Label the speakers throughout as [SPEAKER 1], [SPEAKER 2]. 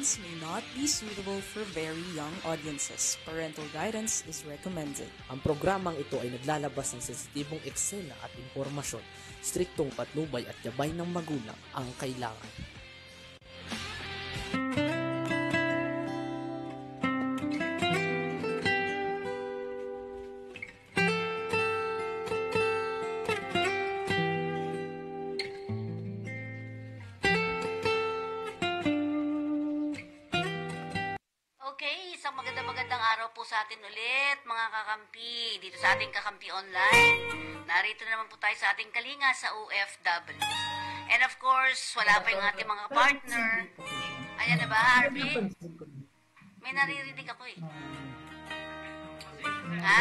[SPEAKER 1] programs may not be suitable for very young audiences. Parental guidance is recommended.
[SPEAKER 2] Ang programang ito ay naglalabas ng sensitibong eksena at impormasyon. Striktong patnubay at gabay ng magulang ang kailangan.
[SPEAKER 3] Magandang araw po sa atin ulit, mga kakampi, dito sa ating Kakampi Online. Narito naman po tayo sa ating kalinga sa OFW. And of course, wala pa yung ating mga partner. Ayan na ba, Harvey? May naririnig ako eh. Ha?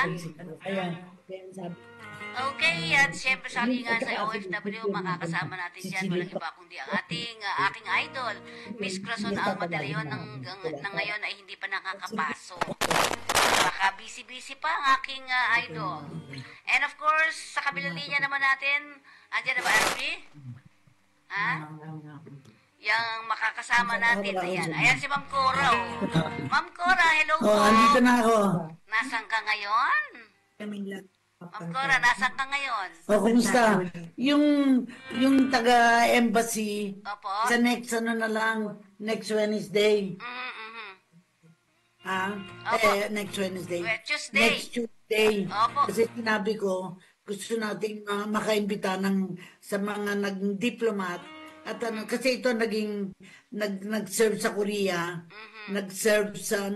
[SPEAKER 3] Okay, at syempre sa kalinga sa OFW, makakasama natin dyan, walang iba kundi ang aking idol, Miss Corazon Alma de Leon, na ngayon ay hindi pa nakakapasok. Baka busy-busy pa ang aking idol. And of course, sa kabilang linya naman natin, andyan na ba, Harvey? Ha? Yung makakasama natin, ayan si Ma'am Cora. Ma'am Cora, hello po.
[SPEAKER 4] Andito na ako.
[SPEAKER 3] Nasaan ka ngayon? Ma'am Cora, nasaan ka ngayon?
[SPEAKER 4] Kumusta? Yung taga-embassy,
[SPEAKER 3] Opo.
[SPEAKER 4] sa next next Wednesday.
[SPEAKER 3] Opo.
[SPEAKER 4] Next Wednesday.
[SPEAKER 3] Tuesday.
[SPEAKER 4] Next Tuesday.
[SPEAKER 3] Opo.
[SPEAKER 4] Kasi sinabi ko, gusto nating makaimbita sa mga nag-diplomat. At kasi ito nag-serve sa Korea, nag-serve sa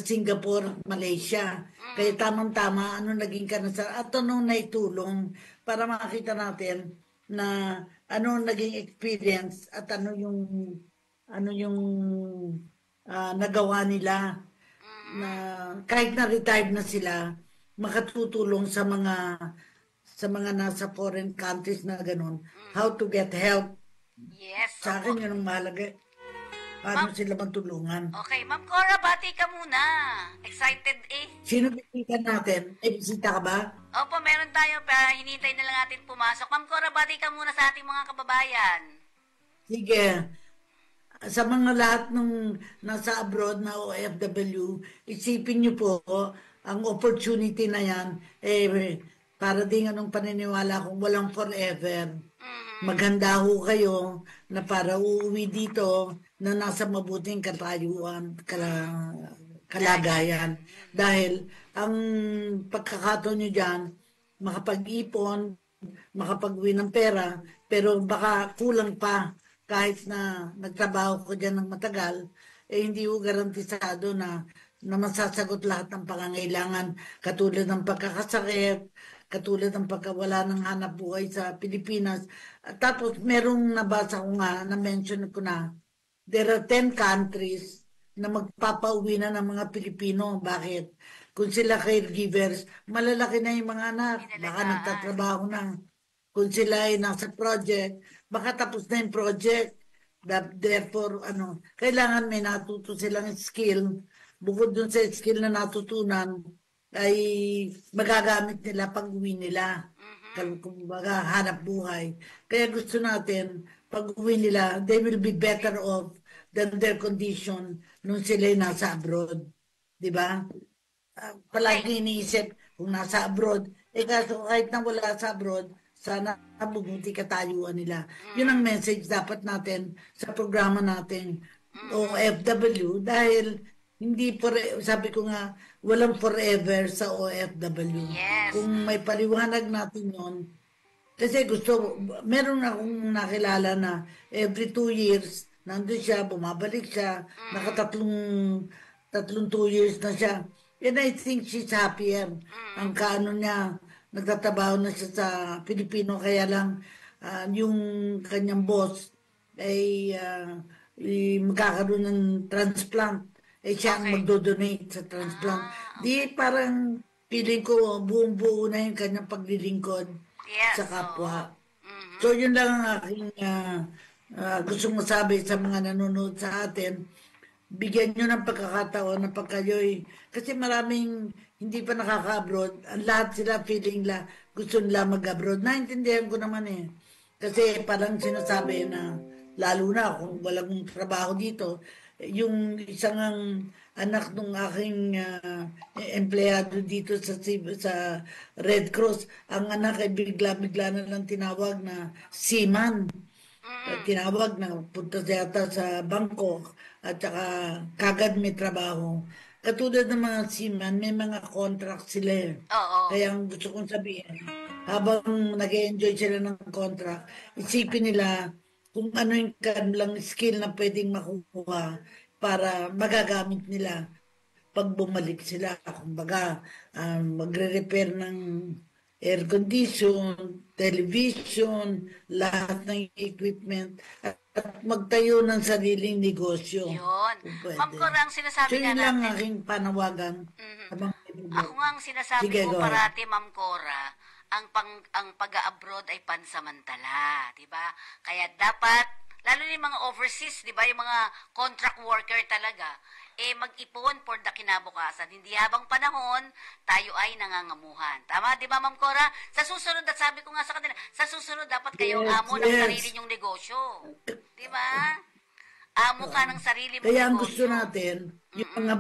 [SPEAKER 4] Singapore, Malaysia. Kaya tamang-tama, naging kanasa. At naitulong para makita natin na naging experience at yung nagawa nila na kahit na retired na sila, makatutulong sa mga nasa foreign countries na ganun, how to get help.
[SPEAKER 3] Yes.
[SPEAKER 4] Sa akin yun ang mahalaga. Paano sila magtulungan?
[SPEAKER 3] Okay, Ma'am Cora, bati ka muna. Excited eh.
[SPEAKER 4] Sino bisita natin? Bisita ka ba?
[SPEAKER 3] Opo, meron tayo. Hinintay na lang natin pumasok. Ma'am Cora, bati ka muna sa ating mga kababayan.
[SPEAKER 4] Sige. Sa mga lahat ng nasa abroad na OFW, isipin niyo po ang opportunity na yan, para din paniniwala kung walang forever. Maghanda ho kayo na para uuwi dito na nasa mabuting kalagayan. Dahil ang pagkakataon nyo dyan, makapag-ipon, makapag-uwi ng pera, pero baka kulang pa kahit na nagtrabaho ko dyan ng matagal, hindi ko garantisado na masasagot lahat ng pangangailangan, katulad ng pagkakasakit, katulad ng pagkawala ng hanap buhay sa Pilipinas. Tapos merong nabasa ko nga, na-mention ko na, there are 10 countries na magpapauwi na ng mga Pilipino. Bakit? Kung sila caregivers, malalaki na yung mga anak, baka nagtatrabaho na. Kung sila ay nasa project, baka tapos na yung project. Therefore, kailangan may natuto silang skill. Bukod dun sa skill na natutunan, ay magagamit nila pag-uwi nila. Kumbaga, hanap buhay. Kaya gusto natin, pag-uwi nila, they will be better off than their condition nung sila'y nasa abroad. Diba? Palagi iniisip kung nasa abroad. Kaso kahit na wala sa abroad, sana mabuti katayuan nila. Yun ang message dapat natin sa programa natin OFW dahil hindi sabi ko nga, walang forever sa OFW.
[SPEAKER 3] Yes.
[SPEAKER 4] Kung may paliwanag natin yon, kasi meron akong nakilala na every 2 years, nandun siya, bumabalik siya, tatlong 2 years na siya. And I think she's happier. Ang niya, nagtatrabaho na siya sa Pilipino, kaya lang yung kanyang boss ay magkakaroon ng transplant. Siya ang magdodonate sa transplant. Di parang feeling ko buong-buo na yung kanyang paglilingkod sa kapwa. So yun lang ang aking gustong masabi sa mga nanonood sa atin. Bigyan nyo ng pagkakataon na pagkayo'y, kasi maraming hindi pa nakaka-abroad. Ang lahat sila feeling gusto nila mag-abroad. Naintindihan ko naman eh. Kasi parang sinasabi na lalo na kung walang trabaho dito. Yung isang anak ng aking empleyado dito sa Red Cross, ang anak ay bigla-bigla na lang tinawag na seaman. Tinawag na punta yata sa Bangkok at saka kagad may trabaho. Katulad ng mga seaman, may mga contract sila eh.
[SPEAKER 3] Oo.
[SPEAKER 4] Kaya ang gusto kong sabihin, habang nag-enjoy sila ng contract, isipin nila kung ano yung kanilang skill na pwedeng makukuha para magagamit nila pag bumalik sila. Kumbaga, magre-repair ng air condition, television, lahat ng equipment, at magtayo ng sariling negosyo.
[SPEAKER 3] Yun.
[SPEAKER 4] Kung pwede.
[SPEAKER 3] Ma'am Cora, ang
[SPEAKER 4] So
[SPEAKER 3] sinasabi nga
[SPEAKER 4] yun lang
[SPEAKER 3] natin,
[SPEAKER 4] aking panawagan. Habang
[SPEAKER 3] ako nga ang sinasabi
[SPEAKER 4] Sige,
[SPEAKER 3] ko
[SPEAKER 4] go ahead.
[SPEAKER 3] parati, Ma'am Cora, ang pag-abroad ay pansamantala, 'di ba? Kaya dapat lalo na yung mga overseas, 'di ba, yung mga contract worker talaga, mag-ipon for the kinabukasan. Hindi habang panahon tayo ay nangangamuhan. Tama, 'di ba, Ma'am Cora? Sa susunod, at sabi ko nga sa kanila, sa susunod dapat kayo ang
[SPEAKER 4] Yes,
[SPEAKER 3] amo ng
[SPEAKER 4] yes.
[SPEAKER 3] sarili nyong negosyo. 'Di ba? Amo ka ng sarili mong
[SPEAKER 4] Kaya ang
[SPEAKER 3] negosyo.
[SPEAKER 4] gusto natin, yung mga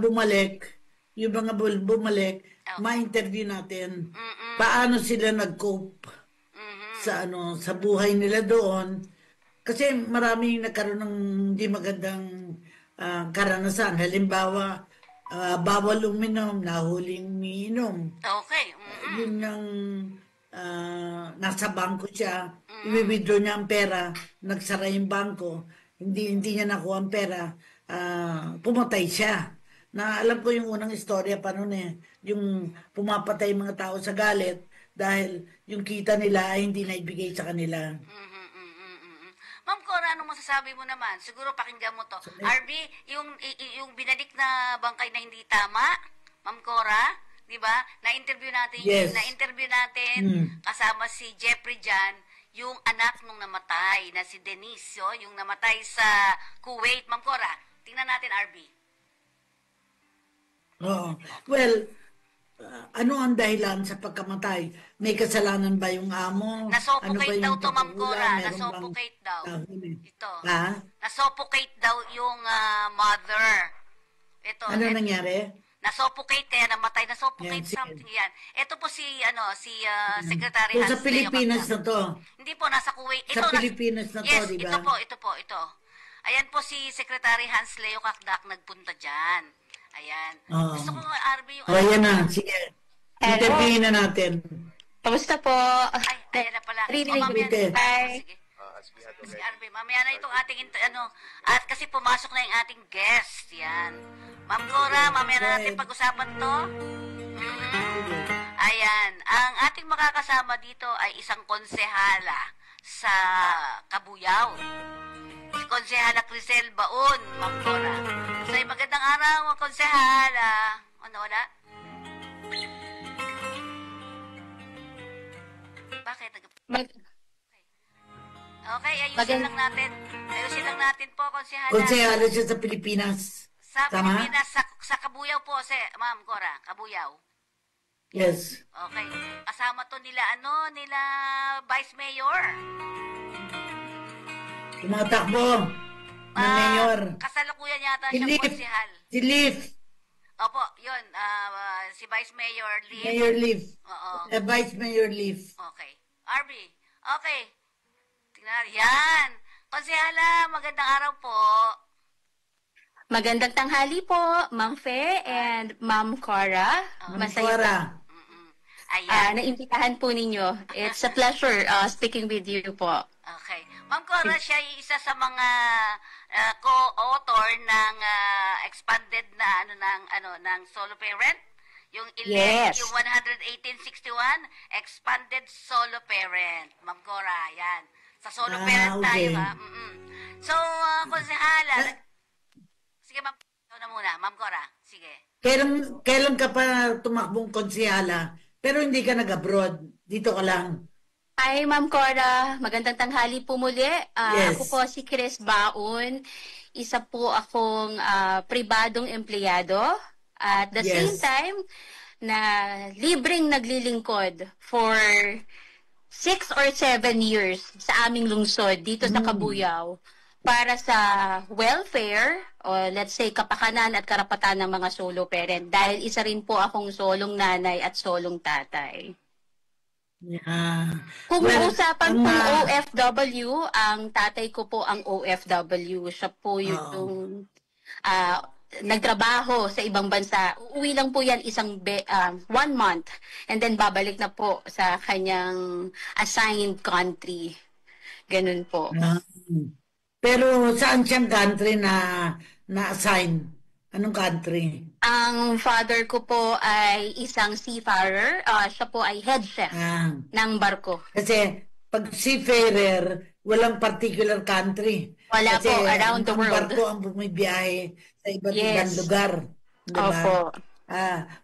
[SPEAKER 4] bumalik, ma-interview natin paano sila nag-cope sa sa buhay nila doon. Kasi maraming nagkaroon ng hindi magandang karanasan. Halimbawa, bawal uminom, nahuling umiinom.
[SPEAKER 3] Okay.
[SPEAKER 4] Yun yung nasa bangko siya, i-withdraw niya ang pera, nagsara yung bangko, hindi niya nakuha ang pera, pumatay siya. Na alam ko yung unang istorya pa noon yung pumapatay mga tao sa galit dahil yung kita nila ay hindi naibigay sa kanila.
[SPEAKER 3] Ma'am Cora, anong masasabi mo naman? Siguro pakinggan mo to. RB, yung binalik na bangkay na hindi tama, Ma'am Cora, 'di ba? Na-interview natin,
[SPEAKER 4] Yes.
[SPEAKER 3] Kasama si Jeffrey Jan, yung anak nung namatay na si Denisio, yung namatay sa Kuwait. Ma'am Cora, tingnan natin, RB.
[SPEAKER 4] Oo. Well, ano ang dahilan sa pagkamatay? May kasalanan ba yung amo?
[SPEAKER 3] Nasuffocate daw to, Ma'am Cora.
[SPEAKER 4] pagkukulang? Meron
[SPEAKER 3] Nasuffocate daw.
[SPEAKER 4] huli?
[SPEAKER 3] Ito.
[SPEAKER 4] Ha?
[SPEAKER 3] Nasuffocate daw yung mother. Ito.
[SPEAKER 4] Ano nangyari?
[SPEAKER 3] Nasuffocate kaya namatay. Nasuffocate
[SPEAKER 4] Yan, sige.
[SPEAKER 3] something yan. Ito po si Secretary
[SPEAKER 4] So, sa
[SPEAKER 3] Hans
[SPEAKER 4] Pilipinas
[SPEAKER 3] Leo
[SPEAKER 4] na to.
[SPEAKER 3] Hindi po, nasa Kuwait.
[SPEAKER 4] Sa Pilipinas na to,
[SPEAKER 3] yes,
[SPEAKER 4] di ba?
[SPEAKER 3] ito po. Ayan po si Secretary Hans Leo Kakdak nagpunta dyan. Ayan.
[SPEAKER 4] Oo.
[SPEAKER 3] Gusto ko, RB, yung...
[SPEAKER 4] O, ayan na. Sige. Interviewin na natin.
[SPEAKER 5] Kamusta po?
[SPEAKER 3] Ay, ayan na pala.
[SPEAKER 5] Rinig,
[SPEAKER 3] mamaya.
[SPEAKER 4] rinig.
[SPEAKER 5] Hi.
[SPEAKER 3] Sige. Sige, RB, mamaya na itong ating, at kasi pumasok na yung ating guest. Yan. Ma'am Cora, mamaya na natin pag-usapan to. Ayan. Ang ating makakasama dito ay isang konsehala sa Kabuyao. Si Konsehala Crisel Baon, Ma'am Cora. So, magandang araw, Konsehala. Ano, wala? Bakit? Okay, ayusin lang natin po, Konsehala.
[SPEAKER 4] Konsehalo siya sa Pilipinas.
[SPEAKER 3] Sa
[SPEAKER 4] Tama?
[SPEAKER 3] Pilipinas, sa Kabuyao po, Ma'am Cora, Kabuyao.
[SPEAKER 4] Yes.
[SPEAKER 3] Okay. Kasama to nila Vice Mayor.
[SPEAKER 4] Tumatakbo na mayor.
[SPEAKER 3] Kasalukuyan yata
[SPEAKER 4] Si
[SPEAKER 3] siyang
[SPEAKER 4] Leaf.
[SPEAKER 3] konsehal.
[SPEAKER 4] Si Leaf.
[SPEAKER 3] Opo, yun. Si Vice Mayor Lee.
[SPEAKER 4] Mayor Leaf.
[SPEAKER 3] Oo.
[SPEAKER 4] Vice Mayor Leaf.
[SPEAKER 3] Okay. RB. Okay. Tingnan natin. Yan. Konsehala, magandang araw po.
[SPEAKER 5] Magandang tanghali po, Ma'am Fe and Ma'am Cora. Masaya
[SPEAKER 4] Cora.
[SPEAKER 3] Ayan.
[SPEAKER 5] naimbitahan po ninyo. It's a pleasure speaking with you po.
[SPEAKER 3] Okay. Ma'am Cora, siya ay isa sa mga co-author ng expanded na ng solo parent. Yung
[SPEAKER 5] Yes.
[SPEAKER 3] yung 11861 expanded solo parent. Ma'am Cora, yan. Sa solo parent tayo,
[SPEAKER 4] okay.
[SPEAKER 3] ha. So, konsehala. Sige, ma'am. Ikaw na muna, Ma'am Cora. Sige.
[SPEAKER 4] Kailan ka pa tumakbong konsehala pero hindi ka nag-abroad? Dito ka lang.
[SPEAKER 5] Hi, Ma'am Cora. Magandang tanghali po muli.
[SPEAKER 4] Yes.
[SPEAKER 5] Ako po si Chris Baon. Isa po akong pribadong empleyado. At the
[SPEAKER 4] Yes.
[SPEAKER 5] same time, na libreng naglilingkod for 6 or 7 years sa aming lungsod dito sa Kabuyao para sa welfare o let's say kapakanan at karapatan ng mga solo parent dahil isa rin po akong solong nanay at solong tatay.
[SPEAKER 4] Yeah.
[SPEAKER 5] Kung
[SPEAKER 4] Well,
[SPEAKER 5] usapan
[SPEAKER 4] ang,
[SPEAKER 5] pong OFW, ang tatay ko po ang OFW. Siya po yung nagtrabaho sa ibang bansa. Uuwi lang po yan 1 month and then babalik na po sa kanyang assigned country. Ganun po.
[SPEAKER 4] Pero saan siyang country na-assign? Anong country?
[SPEAKER 5] Ang father ko po ay isang seafarer. Siya po ay head chef ng barko.
[SPEAKER 4] Kasi pag seafarer, walang particular country.
[SPEAKER 5] Wala
[SPEAKER 4] Kasi
[SPEAKER 5] po, around the
[SPEAKER 4] ang
[SPEAKER 5] world.
[SPEAKER 4] barko ang bumibiyahe sa iba't ibang lugar. Diba?
[SPEAKER 5] Opo.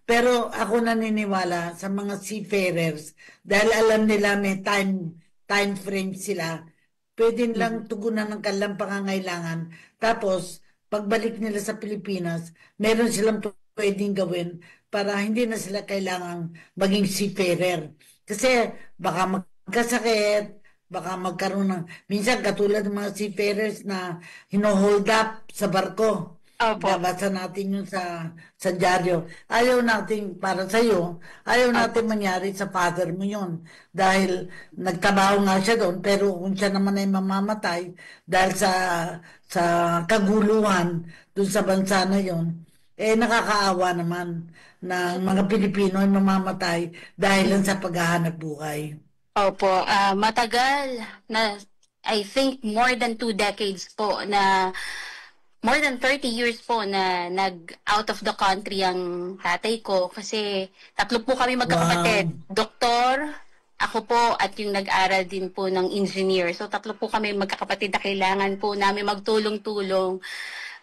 [SPEAKER 4] Pero ako naniniwala sa mga seafarers dahil alam nila may time frame sila. Pwede lang tugunan ng kanilang pangangailangan. Tapos, pagbalik nila sa Pilipinas, meron silang pwedeng gawin para hindi na sila kailangang maging seafarer. Kasi baka magkasakit, baka magkaroon ng... Minsan katulad ng mga seafarers na hino-hold up sa barko.
[SPEAKER 5] Opo.
[SPEAKER 4] Babasa natin yun sa dyaryo. Ayaw natin, para sa'yo, ayaw natin mangyari sa father mo yun. Dahil nagtrabaho nga siya doon, pero kung siya naman ay mamamatay dahil sa kaguluhan doon sa bansa na yun, nakakaawa naman ng mga Pilipino ay mamamatay dahil lang sa paghahanap buhay.
[SPEAKER 5] Opo. Matagal na, I think more than 2 decades po na more than 30 years po na nag-out of the country ang tatay ko kasi 3 po kami magkakapatid.
[SPEAKER 4] Wow.
[SPEAKER 5] Doktor, ako po at yung nag-aral din po ng engineer. So 3 po kami magkakapatid na kailangan po namin magtulong-tulong.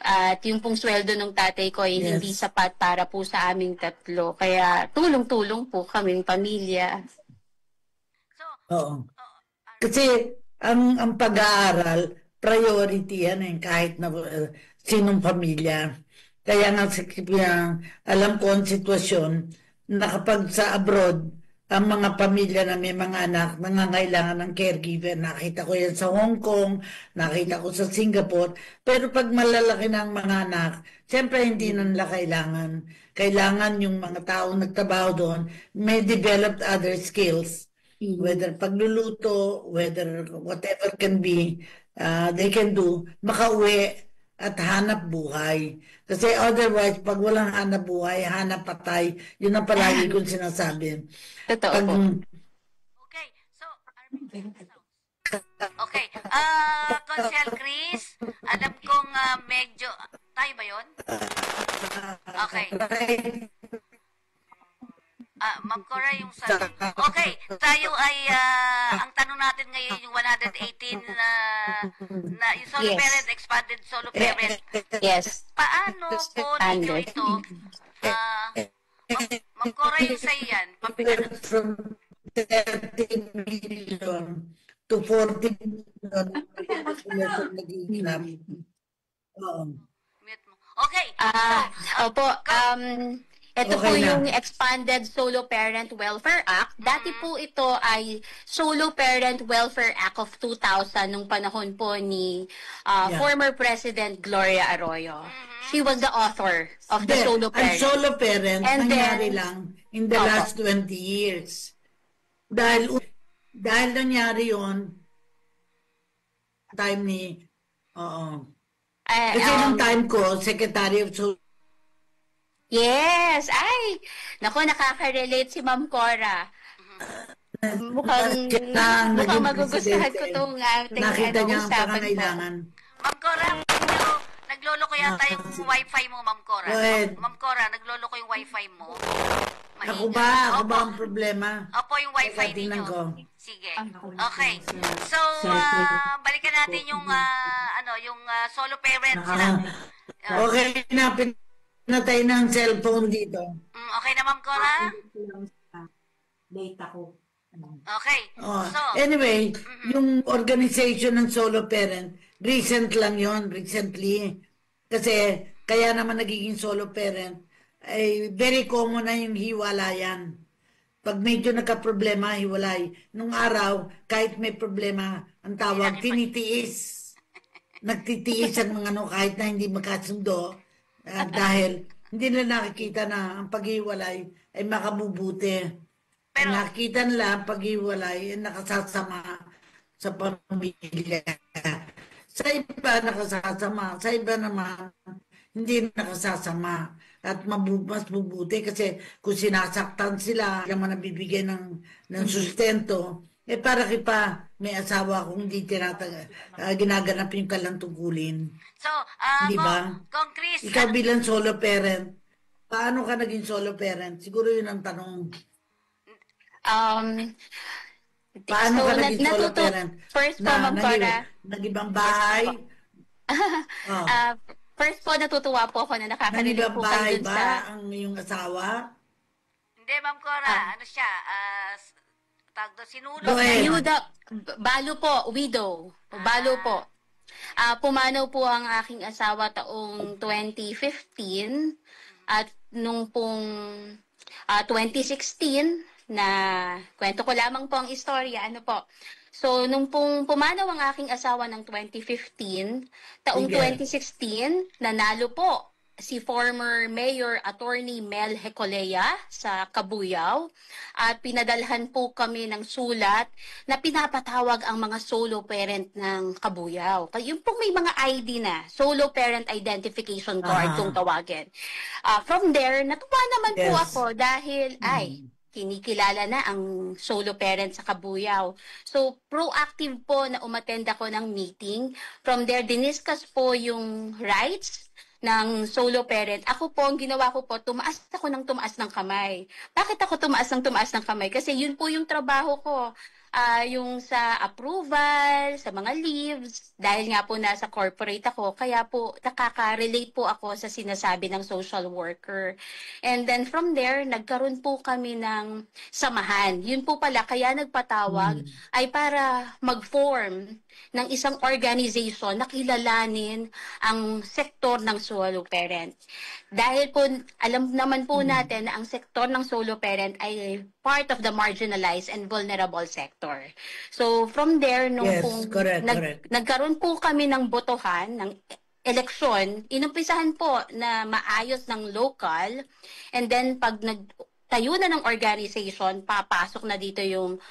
[SPEAKER 5] At yung pong sweldo ng tatay ko ay hindi sapat para po sa aming 3. Kaya tulong-tulong po kaming pamilya.
[SPEAKER 4] Oo. Kasi ang pag-aaral, priority yan kahit na sinong pamilya. Kaya nga alam ko ang sitwasyon na kapag sa abroad, ang mga pamilya na may mga anak nangangailangan ng caregiver. Nakita ko yan sa Hong Kong, nakita ko sa Singapore. Pero pag malalaki na ang mga anak, siyempre hindi na nila kailangan. Kailangan yung mga taong nagtrabaho doon may developed other skills. Whether pagluluto, whether whatever can be, they can do, makauwi at hanap buhay. Kasi otherwise, pag walang hanap buhay, hanap patay, yun ang palagi kong sinasabi.
[SPEAKER 5] Totoo po.
[SPEAKER 3] Okay, so, okay, Consel Chris, alam kong medyo, tayo ba yun? Okay. Ma'am Cora, yung sa... Okay, tayo ay, ang tanong natin ngayon yung 118 na yung solo parent, expanded solo parent.
[SPEAKER 5] Yes.
[SPEAKER 3] Paano po ninyo ito? Ma'am Cora, yung sa yan.
[SPEAKER 4] From 30 million to 40 million.
[SPEAKER 3] Okay.
[SPEAKER 5] Opo, ito
[SPEAKER 4] Okay
[SPEAKER 5] po
[SPEAKER 4] na.
[SPEAKER 5] yung Expanded Solo Parent Welfare Act. Dati po ito ay Solo Parent Welfare Act of 2000 nung panahon po ni former President Gloria Arroyo. She was the author of the Solo
[SPEAKER 4] Ang
[SPEAKER 5] Parent.
[SPEAKER 4] solo parent,
[SPEAKER 5] And
[SPEAKER 4] nangyari
[SPEAKER 5] then-
[SPEAKER 4] lang in the last 20 years. Dahil nangyari yon time ni, kasi nung time ko, Secretary of Social
[SPEAKER 5] Yes! Ay! Naku, nakaka-relate si Ma'am Cora. Mukhang
[SPEAKER 4] naging
[SPEAKER 5] magugustuhan ko
[SPEAKER 4] presidente.
[SPEAKER 5] itong ating
[SPEAKER 4] Nakita niya ang
[SPEAKER 5] usapan po.
[SPEAKER 4] pangangailangan.
[SPEAKER 3] Ma'am Cora, naglolo ko yata yung wifi mo, Ma'am Cora.
[SPEAKER 4] Go ahead.
[SPEAKER 3] Ma'am Cora, naglolo ko yung wifi mo.
[SPEAKER 4] Ako ba? Ako
[SPEAKER 3] Opo.
[SPEAKER 4] ba ang problema?
[SPEAKER 3] Opo, yung wifi
[SPEAKER 4] Teka, tingnan
[SPEAKER 3] ninyo.
[SPEAKER 4] ko.
[SPEAKER 3] Sige. Okay. So, balikan natin yung yung solo parents sila.
[SPEAKER 4] Okay na, pinatay ng cellphone dito.
[SPEAKER 3] Okay na, Ma'am Cora?
[SPEAKER 6] Data ko.
[SPEAKER 3] Okay. So,
[SPEAKER 4] Anyway, yung organization ng solo parent, recently. Kasi, kaya naman nagiging solo parent, ay very common na yung hiwalayan. Pag medyo nagka-problema, hiwalay. Nung araw, kahit may problema, ang tawag, tinitiis. nagtitiis ang mga kahit na hindi magkasundo dahil hindi nila nakikita na ang paghiwalay ay makabubuti. Pero nakikita nila ang paghiwalay ay nakasasama sa pamilya. Sa iba nakasasama, sa iba naman hindi nakasasama. At mas mabuti kasi kung sinasaktan sila, naman nabibigay ng sustento, para pa may asawa kung hindi ginaganap yung kalang tungkulin.
[SPEAKER 3] So,
[SPEAKER 4] Di ba?
[SPEAKER 3] Kung Chris,
[SPEAKER 4] Ikaw bilang solo parent, paano ka naging solo parent? Siguro yun ang tanong. Paano ka naging solo parent?
[SPEAKER 5] First po, Ma'am Cora.
[SPEAKER 4] Nag-ibang bahay?
[SPEAKER 5] First po, natutuwa po ako na nakakarinig po kayo dun sa...
[SPEAKER 4] ba ang iyong asawa?
[SPEAKER 3] Hindi, Ma'am Cora. Ano siya? Tawag doon, sinulog.
[SPEAKER 5] Balo po, widow. Balo po. Pumanaw po ang aking asawa taong 2015 at nung pong 2016 na kwento ko lamang po ang istorya. Ano po? So, nung pong pumanaw ang aking asawa ng 2015, taong 2016, nanalo po si former Mayor Attorney Mel Hecolea sa Cabuyao at pinadalhan po kami ng sulat na pinapatawag ang mga solo parent ng Cabuyao. Yung pong may mga ID na, Solo Parent Identification Card kung tawagin. From there, natuwa naman po ako dahil kinikilala na ang solo parent sa Cabuyao. So, proactive po na umattend ako ng meeting. From there, diniscuss po yung rights ng solo parent. Ako po, ang ginawa ko po, tumaas ng kamay. Bakit ako tumaas ng kamay? Kasi yun po yung trabaho ko. Yung sa approval, sa mga leaves, dahil nga po nasa corporate ako, kaya po nakaka-relate po ako sa sinasabi ng social worker. And then from there, nagkaroon po kami ng samahan. Yun po pala, kaya nagpatawag ay para mag-form ng isang organization na kilalanin ang sektor ng solo parent. Dahil po, alam naman po natin na ang sektor ng solo parent ay part of the marginalized and vulnerable sector. So, from there, nagkaroon po kami ng botohan, ng eleksyon, inumpisahan po na maayos ng local, and then pag nagtayo na ng organization, papasok na dito yung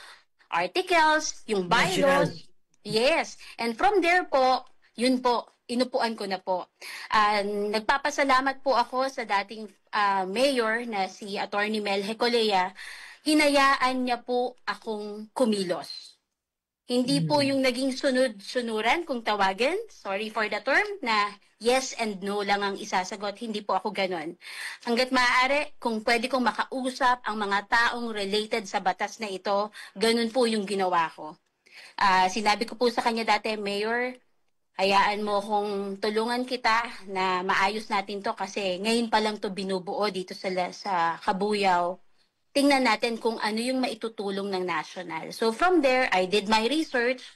[SPEAKER 5] articles, yung bylaws. Yes. And from there po, yun po, inupuan ko na po. Nagpapasalamat po ako sa dating mayor na si Attorney Mel Hecolea. Hinayaan niya po akong kumilos. Hindi po yung naging sunod-sunuran kung tawagin, sorry for the term, na yes and no lang ang isasagot. Hindi po ako ganon. Hanggat maaari, kung pwede kong makausap ang mga taong related sa batas na ito, ganon po yung ginawa ko. Sinabi ko po sa kanya dati, Mayor, hayaan mo kung tulungan kita na maayos natin to kasi ngayon pa lang to binubuo dito sa Cabuyao. Tingnan natin kung ano yung maitutulong ng national. So from there, I did my research.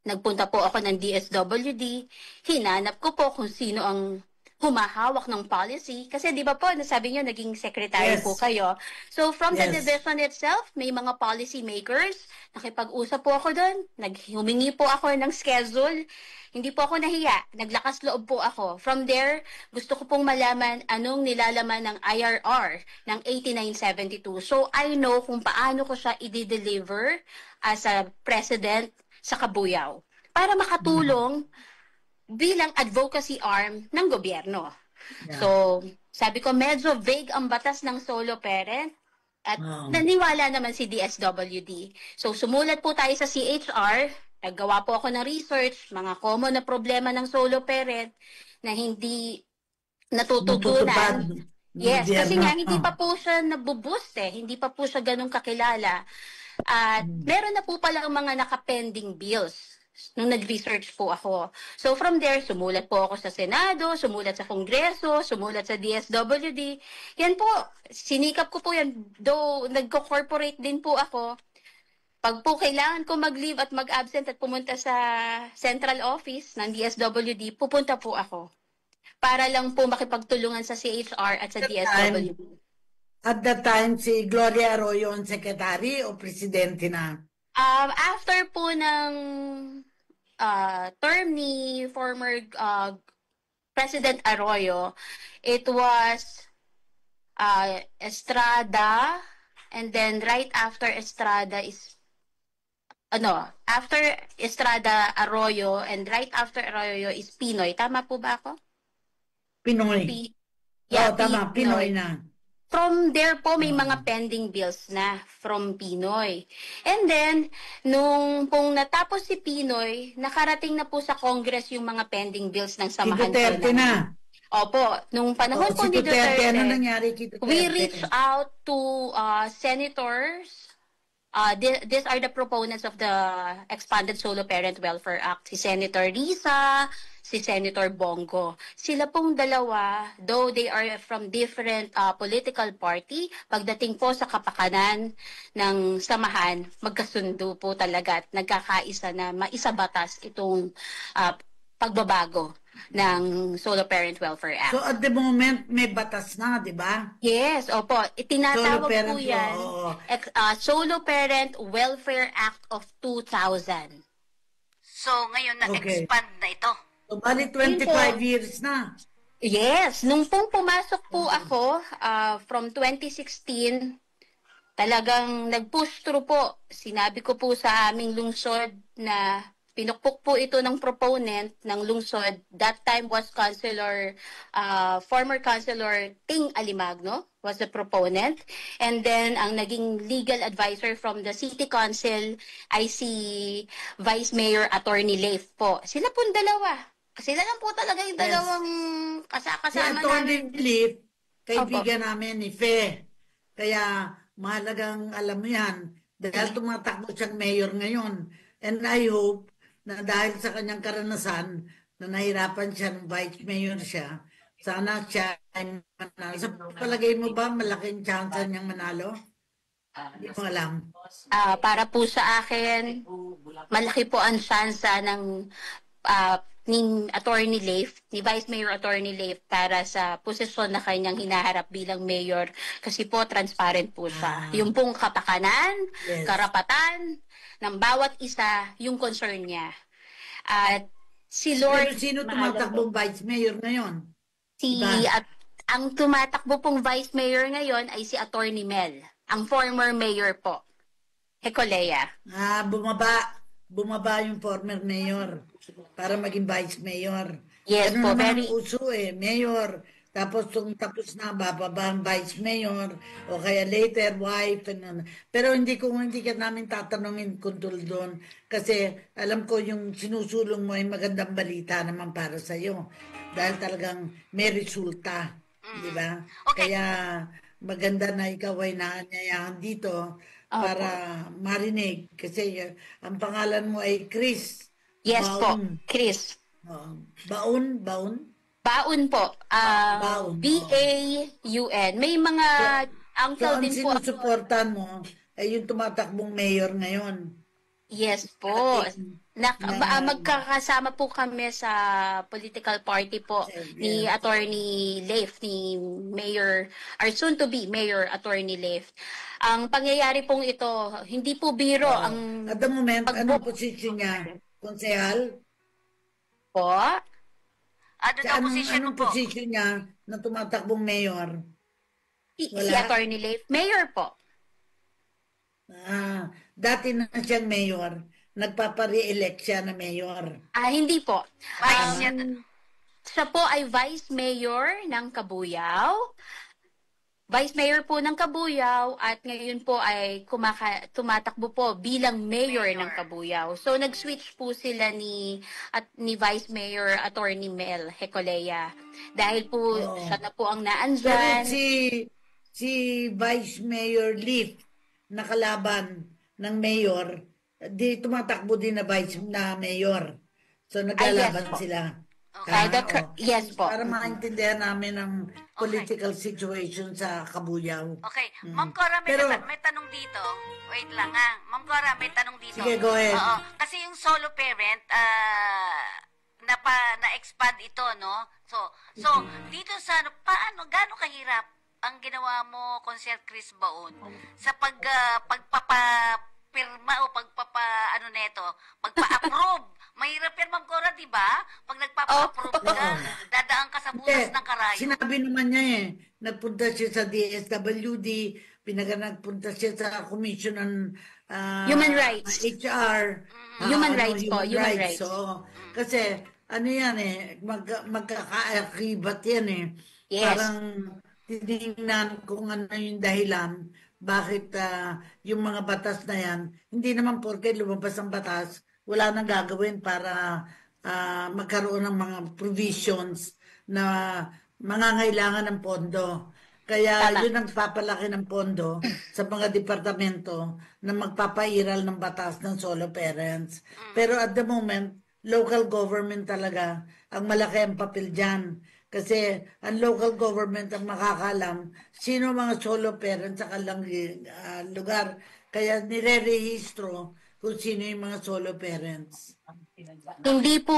[SPEAKER 5] Nagpunta po ako ng DSWD. Hinanap ko po kung sino ang humahawak ng policy. Kasi di ba po, nasabi nyo, naging secretary po kayo. So from the division itself, may mga policy makers. Nakipag-usap po ako doon. Humingi po ako ng schedule. Hindi po ako nahiya. Naglakas loob po ako. From there, gusto ko pong malaman anong nilalaman ng IRR ng 8972. So I know kung paano ko siya i-deliver as a president sa Cabuyao para makatulong bilang advocacy arm ng gobyerno. So, sabi ko, medyo vague ang batas ng solo parent at naniwala naman si DSWD. So, sumulat po tayo sa CHR, naggawa po ako ng research, mga common na problema ng solo parent na hindi natutugunan. Yes, kasi nga hindi pa po siya nabuboost hindi pa po siya ganun kakilala. At meron na po palang mga nakapending bills nung nag-research po ako. So from there, sumulat po ako sa Senado, sumulat sa Kongreso, sumulat sa DSWD. Yan po, sinikap ko po yan. Though nagko-corporate din po ako, pag po kailangan ko mag-leave at mag-absent at pumunta sa central office ng DSWD, pupunta po ako. Para lang po makipagtulungan sa CHR at sa DSWD.
[SPEAKER 4] At that time, si Gloria Arroyo ang secretary o presidente na?
[SPEAKER 5] After po ng term ni former President Arroyo, it was Estrada, and then right after Estrada is after Estrada, Arroyo, and right after Arroyo is Pinoy. Tama po ba ako?
[SPEAKER 4] Pinoy. Tama, Pinoy
[SPEAKER 5] Pinoy.
[SPEAKER 4] na.
[SPEAKER 5] From there po, may mga pending bills na from Pinoy. And then, nung pong natapos si Pinoy, nakarating na po sa Congress yung mga pending bills ng
[SPEAKER 4] Si
[SPEAKER 5] samahan
[SPEAKER 4] Duterte
[SPEAKER 5] po
[SPEAKER 4] na.
[SPEAKER 5] Opo, nung panahon po
[SPEAKER 4] Si
[SPEAKER 5] ni
[SPEAKER 4] Duterte, ano
[SPEAKER 5] Duterte,
[SPEAKER 4] nangyari kay Duterte?
[SPEAKER 5] we reached out to senators. These are the proponents of the Expanded Solo Parent Welfare Act. Si Senator Risa, si Senator Bongo. Sila pong dalawa, though they are from different political party, pagdating po sa kapakanan ng samahan, magkasundo po talaga at nagkakaisa na maisabatas itong pagbabago ng Solo Parent Welfare Act.
[SPEAKER 4] So at the moment, may batas na, di ba?
[SPEAKER 5] Yes, opo. Itinatawag po yan, Solo Parent Welfare Act of 2000.
[SPEAKER 3] So, ngayon na-expand na ito.
[SPEAKER 4] So, bali 25 years na.
[SPEAKER 5] Yes, nung pong pumasok po ako, from 2016, talagang nag-push through po. Sinabi ko po sa aming lungsod na pinukpok po ito ng proponent ng lungsod. That time was former Councilor Ting Alimagno was the proponent. And then, ang naging legal advisor from the City Council ay si Vice Mayor Attorney Leif po. Sila pong dalawa. Sila lang po talaga yung dalawang kasama
[SPEAKER 4] Si
[SPEAKER 5] namin.
[SPEAKER 4] Attorney Leif, kaibigan namin ni Fe. Kaya mahalagang alam mo yan. Dahil tumatakbo siyang mayor ngayon. And I hope na dahil sa kanyang karanasan na nahirapan siya nung vice mayor siya, sana siya ay manalo. Sa palagay mo ba malaking chance niyang manalo? Hindi mo alam.
[SPEAKER 5] Para po sa akin, malaki po ang tsansa ng ni Attorney Leif, ni Vice Mayor Attorney Leif para sa posisyon na kanyang hinaharap bilang mayor kasi po transparent po siya. Yung pong kapakanan, karapatan ng bawat isa, yung concern niya. At si Lord...
[SPEAKER 4] Pero sino tumatakbong vice mayor ngayon?
[SPEAKER 5] Ang tumatakbo pong vice mayor ngayon ay si Attorney Mel, ang former mayor po, Hecolea.
[SPEAKER 4] Bumaba yung former mayor para maging vice mayor.
[SPEAKER 5] Yes
[SPEAKER 4] ano
[SPEAKER 5] po,
[SPEAKER 4] naman ang uso mayor. Tapos tapos na bababa ang vice mayor o kaya later wife. Pero hindi ka namin tatanungin kung doon kasi alam ko yung sinusulong mo ay magandang balita naman para sa iyo dahil talagang may resulta, di ba?
[SPEAKER 3] Okay.
[SPEAKER 4] Kaya maganda na ikaw ay naanyayahan dito para marinig kasi ang pangalan mo ay Chris.
[SPEAKER 5] Yes
[SPEAKER 4] Baon.
[SPEAKER 5] po, Chris.
[SPEAKER 4] Baon?
[SPEAKER 5] Baon po.
[SPEAKER 4] Baon.
[SPEAKER 5] B-A-U-N. May mga uncle
[SPEAKER 4] So,
[SPEAKER 5] din po.
[SPEAKER 4] ang sinusuportan mo ay yung tumatakbong mayor ngayon.
[SPEAKER 5] Yes po. Magkakasama po kami sa political party po ni Attorney Leif, ni Mayor, or soon to be Mayor Attorney Leif. Ang pangyayari pong ito, hindi po biro.
[SPEAKER 4] At the moment, anong posisyon niya? Konsehal?
[SPEAKER 5] Po?
[SPEAKER 3] Ano daw position mo
[SPEAKER 4] Anong
[SPEAKER 3] po?
[SPEAKER 4] posisyon niya na tumatakbong mayor?
[SPEAKER 5] Si
[SPEAKER 4] Wala?
[SPEAKER 5] Attorney Leif. Mayor po.
[SPEAKER 4] Dati na siyang mayor. Nagpapa-re-elect siya na mayor.
[SPEAKER 5] Hindi po.
[SPEAKER 3] Vice siya.
[SPEAKER 5] Siya po ay Vice Mayor ng Kabuyao. Vice Mayor po ng Kabuyao at ngayon po ay tumatakbo po bilang Mayor ng Kabuyao. So nag-switch po sila ni Vice Mayor Attorney Mel Hecolea. Dahil po siya na po ang naandyan.
[SPEAKER 4] Pero si Vice Mayor Leif nakalaban ng mayor, di tumatakbo din na vice na mayor. So naglalaban sila.
[SPEAKER 5] Yes po.
[SPEAKER 4] Para maintindihan namin ang political situation sa Kabuyao.
[SPEAKER 3] Okay. Ma'am Cora, may tanong dito. Wait lang ha. Ma'am Cora, may tanong dito.
[SPEAKER 4] Sige, go ahead.
[SPEAKER 3] Oo. Kasi yung solo parent, na-expand ito, no? So dito sa, gaano kahirap ang ginawa mo, Consiel Chris Baon, sa pagpapapirma o pagpapa-approve Mahirap yan, Ma'am Cora, di ba? Pag nagpapa-approve ka, dadaan ka sa butas
[SPEAKER 4] Hindi,
[SPEAKER 3] ng karayo.
[SPEAKER 4] sinabi naman niya nagpunta siya sa DSWD, nagpunta siya sa Commission on
[SPEAKER 5] Human Rights.
[SPEAKER 4] HR.
[SPEAKER 5] Human rights po, human rights.
[SPEAKER 4] So, kasi, ano yan magkakaakibat yan
[SPEAKER 5] Yes.
[SPEAKER 4] Parang tinignan kung ano yung dahilan bakit yung mga batas na yan, hindi naman porke lumabas ang batas, wala nang gagawin para magkaroon ng mga provisions na mangangailangan ng pondo. Kaya
[SPEAKER 5] Tama.
[SPEAKER 4] yun ang papalaki ng pondo sa mga departamento na magpapairal ng batas ng solo parents. Pero at the moment, local government talaga ang malaki ang papel dyan. Kasi ang local government ang makakalam sino mga solo parents sa kalang lugar. Kaya nire-rehistro kung sino yung mga solo parents.
[SPEAKER 5] Hindi po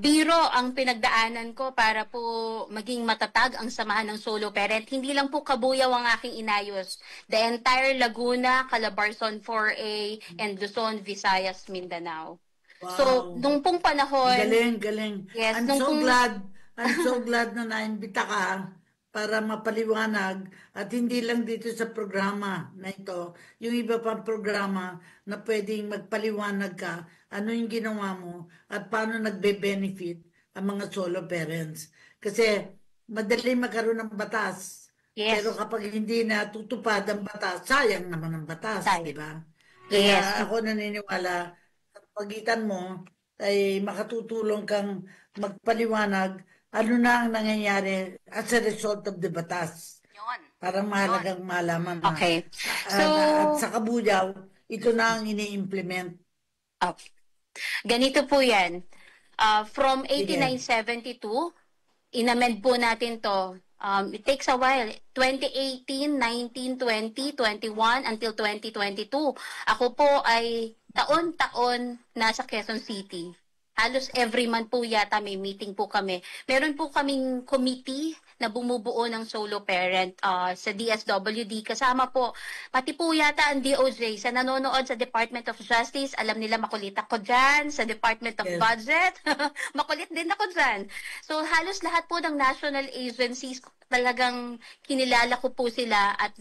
[SPEAKER 5] biro ang pinagdaanan ko para po maging matatag ang samahan ng solo parent. Hindi lang po Kabuyaw ang aking inayos. The entire Laguna, Calabarzon 4A, and Luzon, Visayas, Mindanao.
[SPEAKER 4] Wow.
[SPEAKER 5] So, nung pong panahon...
[SPEAKER 4] Galing.
[SPEAKER 5] Yes,
[SPEAKER 4] I'm so glad na naimbita ka para mapaliwanag at hindi lang dito sa programa na ito, yung iba pang programa na pwedeng magpaliwanag ka ano yung ginawa mo at paano nagbe-benefit ang mga solo parents. Kasi madali magkaroon ng batas.
[SPEAKER 5] Yes.
[SPEAKER 4] Pero kapag hindi natutupad ang batas, sayang naman ang batas, di ba?
[SPEAKER 5] Yes.
[SPEAKER 4] Kaya ako naniniwala sa pagitan mo ay makatutulong kang magpaliwanag ano na ang nangyayari as a result of the batas.
[SPEAKER 3] Yun.
[SPEAKER 4] Parang mahalagang malaman na.
[SPEAKER 5] Okay.
[SPEAKER 4] At sa Kabuyaw, ito na ang ini-implement.
[SPEAKER 5] Okay. Ganito po yan. From 8972, inamend po natin to. It takes a while. 2018, 19, 20, 21, until 2022. Ako po ay taon-taon nasa Quezon City. Halos every month po yata may meeting po kami. Meron po kaming committee na bumubuo ng solo parent sa DSWD. Kasama po, pati po yata ang DOJ. Sa nanonood sa Department of Justice, alam nila makulit ako dyan. Sa Department of Budget, makulit din ako dyan. So halos lahat po ng national agencies, talagang kinilala ko po sila at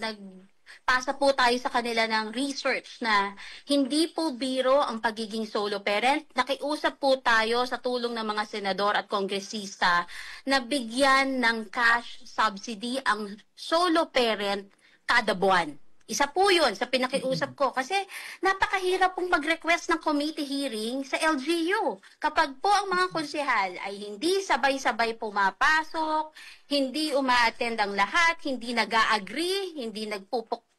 [SPEAKER 5] pasa po tayo sa kanila ng research na hindi po biro ang pagiging solo parent. Nakiusap po tayo sa tulong ng mga senador at kongresista na bigyan ng cash subsidy ang solo parent kada buwan. Isa po yun sa pinakiusap ko kasi napakahirap pong mag-request ng committee hearing sa LGU. Kapag po ang mga konsehal ay hindi sabay-sabay pumapasok, hindi uma-attend ang lahat, hindi nag-a-agree,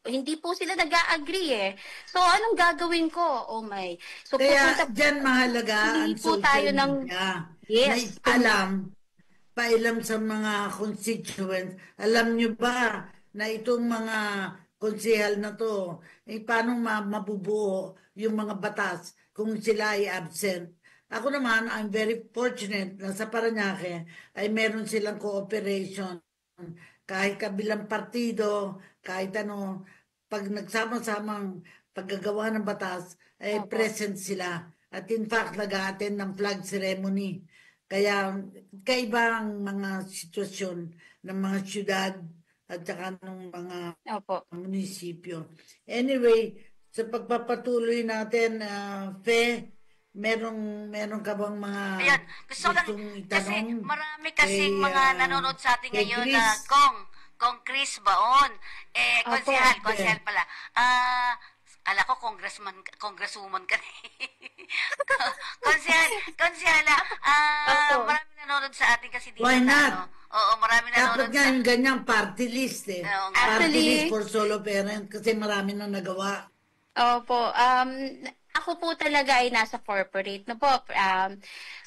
[SPEAKER 5] hindi po sila nag-a-agree So, anong gagawin ko? Oh my. So,
[SPEAKER 4] kaya dyan mahalaga ang
[SPEAKER 5] po
[SPEAKER 4] social
[SPEAKER 5] tayo
[SPEAKER 4] media.
[SPEAKER 5] Yes.
[SPEAKER 4] Pailam sa mga constituents. Alam nyo ba na itong mga konsehal na to, paano mabubuo yung mga batas kung sila ay absent? Ako naman, I'm very fortunate na sa Parañaque ay meron silang cooperation. Kahit kabilang partido, kahit pag nagsama-samang paggagawa ng batas, ay present sila. At in fact, nag-a-attend ng flag ceremony. Kaya kaiba ang mga sitwasyon ng mga syudad at saka ng mga munisipyo. Anyway, sa pagpapatuloy natin, Fe, meron ka bang mga
[SPEAKER 3] Ayan, gusto lang, kasi marami kasing mga nanonood sa atin ngayon na Kong Chris Baon. Konsehal pala. Ala ko, congresswoman ka na. Konsehala, marami nanonood sa atin kasi dito.
[SPEAKER 4] Why not?
[SPEAKER 3] Oo, marami nanonood
[SPEAKER 4] dapat nga yung ganyang party list Party list for solo parent kasi marami na nagawa.
[SPEAKER 5] Opo. Ako po talaga ay nasa corporate.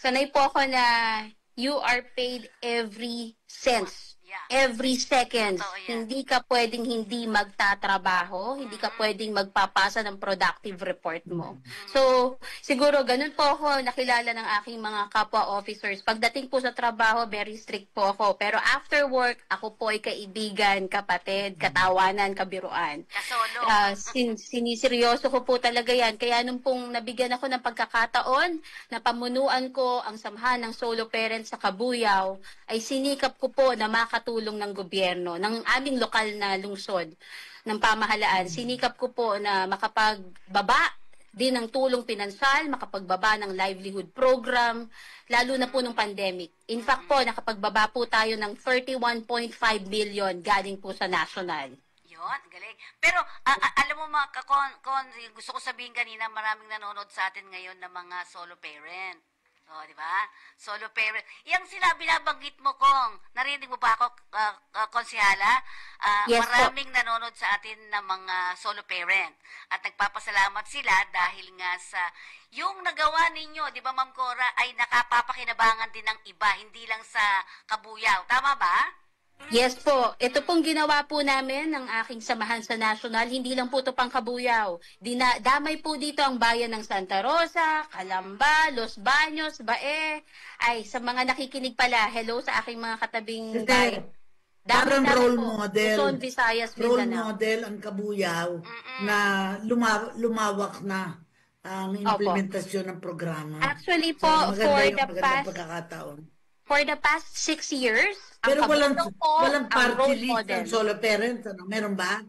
[SPEAKER 5] Sanay po ako na you are paid every cent
[SPEAKER 3] Yeah.
[SPEAKER 5] every second.
[SPEAKER 3] Totoo yan.
[SPEAKER 5] Hindi ka pwedeng hindi magtatrabaho, hindi ka pwedeng magpapasa ng productive report mo. So, siguro ganun po ako nakilala ng aking mga kapwa officers. Pagdating po sa trabaho, very strict po ako. Pero after work, ako po ay kaibigan, kapatid, katawanan, kabiruan.
[SPEAKER 3] Kasolo.
[SPEAKER 5] Siniseryoso ko po talaga yan. Kaya nung pong nabigyan ako ng pagkakataon na pamunuan ko ang samahan ng solo parents sa Kabuyao, ay sinikap ko po na makatulong ng gobyerno, ng aming lokal na lungsod, ng pamahalaan. Sinikap ko po na makapagbaba din ng tulong pinansal, makapagbaba ng livelihood program, lalo na po nung pandemic. In fact po, nakapagbaba po tayo ng 31.5 million galing po sa national.
[SPEAKER 3] Yun, galing. Pero, alam mo mga gusto ko sabihin kanina, maraming nanonood sa atin ngayon na mga solo parent. O, di ba? Solo parent. Yang binabanggit mo, Kong, narinig mo ba ako, konsyala?
[SPEAKER 5] Yes,
[SPEAKER 3] maraming nanonood sa atin na mga solo parent. At nagpapasalamat sila dahil nga sa yung nagawa ninyo, di ba, Ma'am Cora, ay nakapapakinabangan din ng iba, hindi lang sa Kabuyao. Tama ba?
[SPEAKER 5] Yes po. Ito pong ginawa po namin ng aking samahan sa national, hindi lang po ito pang Kabuyao. Damay po dito ang bayan ng Santa Rosa, Calamba, Los Baños, Bae. Ay, sa mga nakikinig pala, hello sa aking mga katabing bayan.
[SPEAKER 4] Parang role model.
[SPEAKER 5] Luzon, Visayas,
[SPEAKER 4] Role
[SPEAKER 5] Mindanao.
[SPEAKER 4] model ang Kabuyao na lumawak na ang implementasyon ng programa.
[SPEAKER 5] Actually po,
[SPEAKER 4] So, magandang
[SPEAKER 5] for the past 6 years,
[SPEAKER 4] pero
[SPEAKER 5] ang
[SPEAKER 4] walang
[SPEAKER 5] Kabuyao po ang
[SPEAKER 4] party
[SPEAKER 5] role
[SPEAKER 4] list
[SPEAKER 5] model.
[SPEAKER 4] ng solo parent. Ano? Meron ba?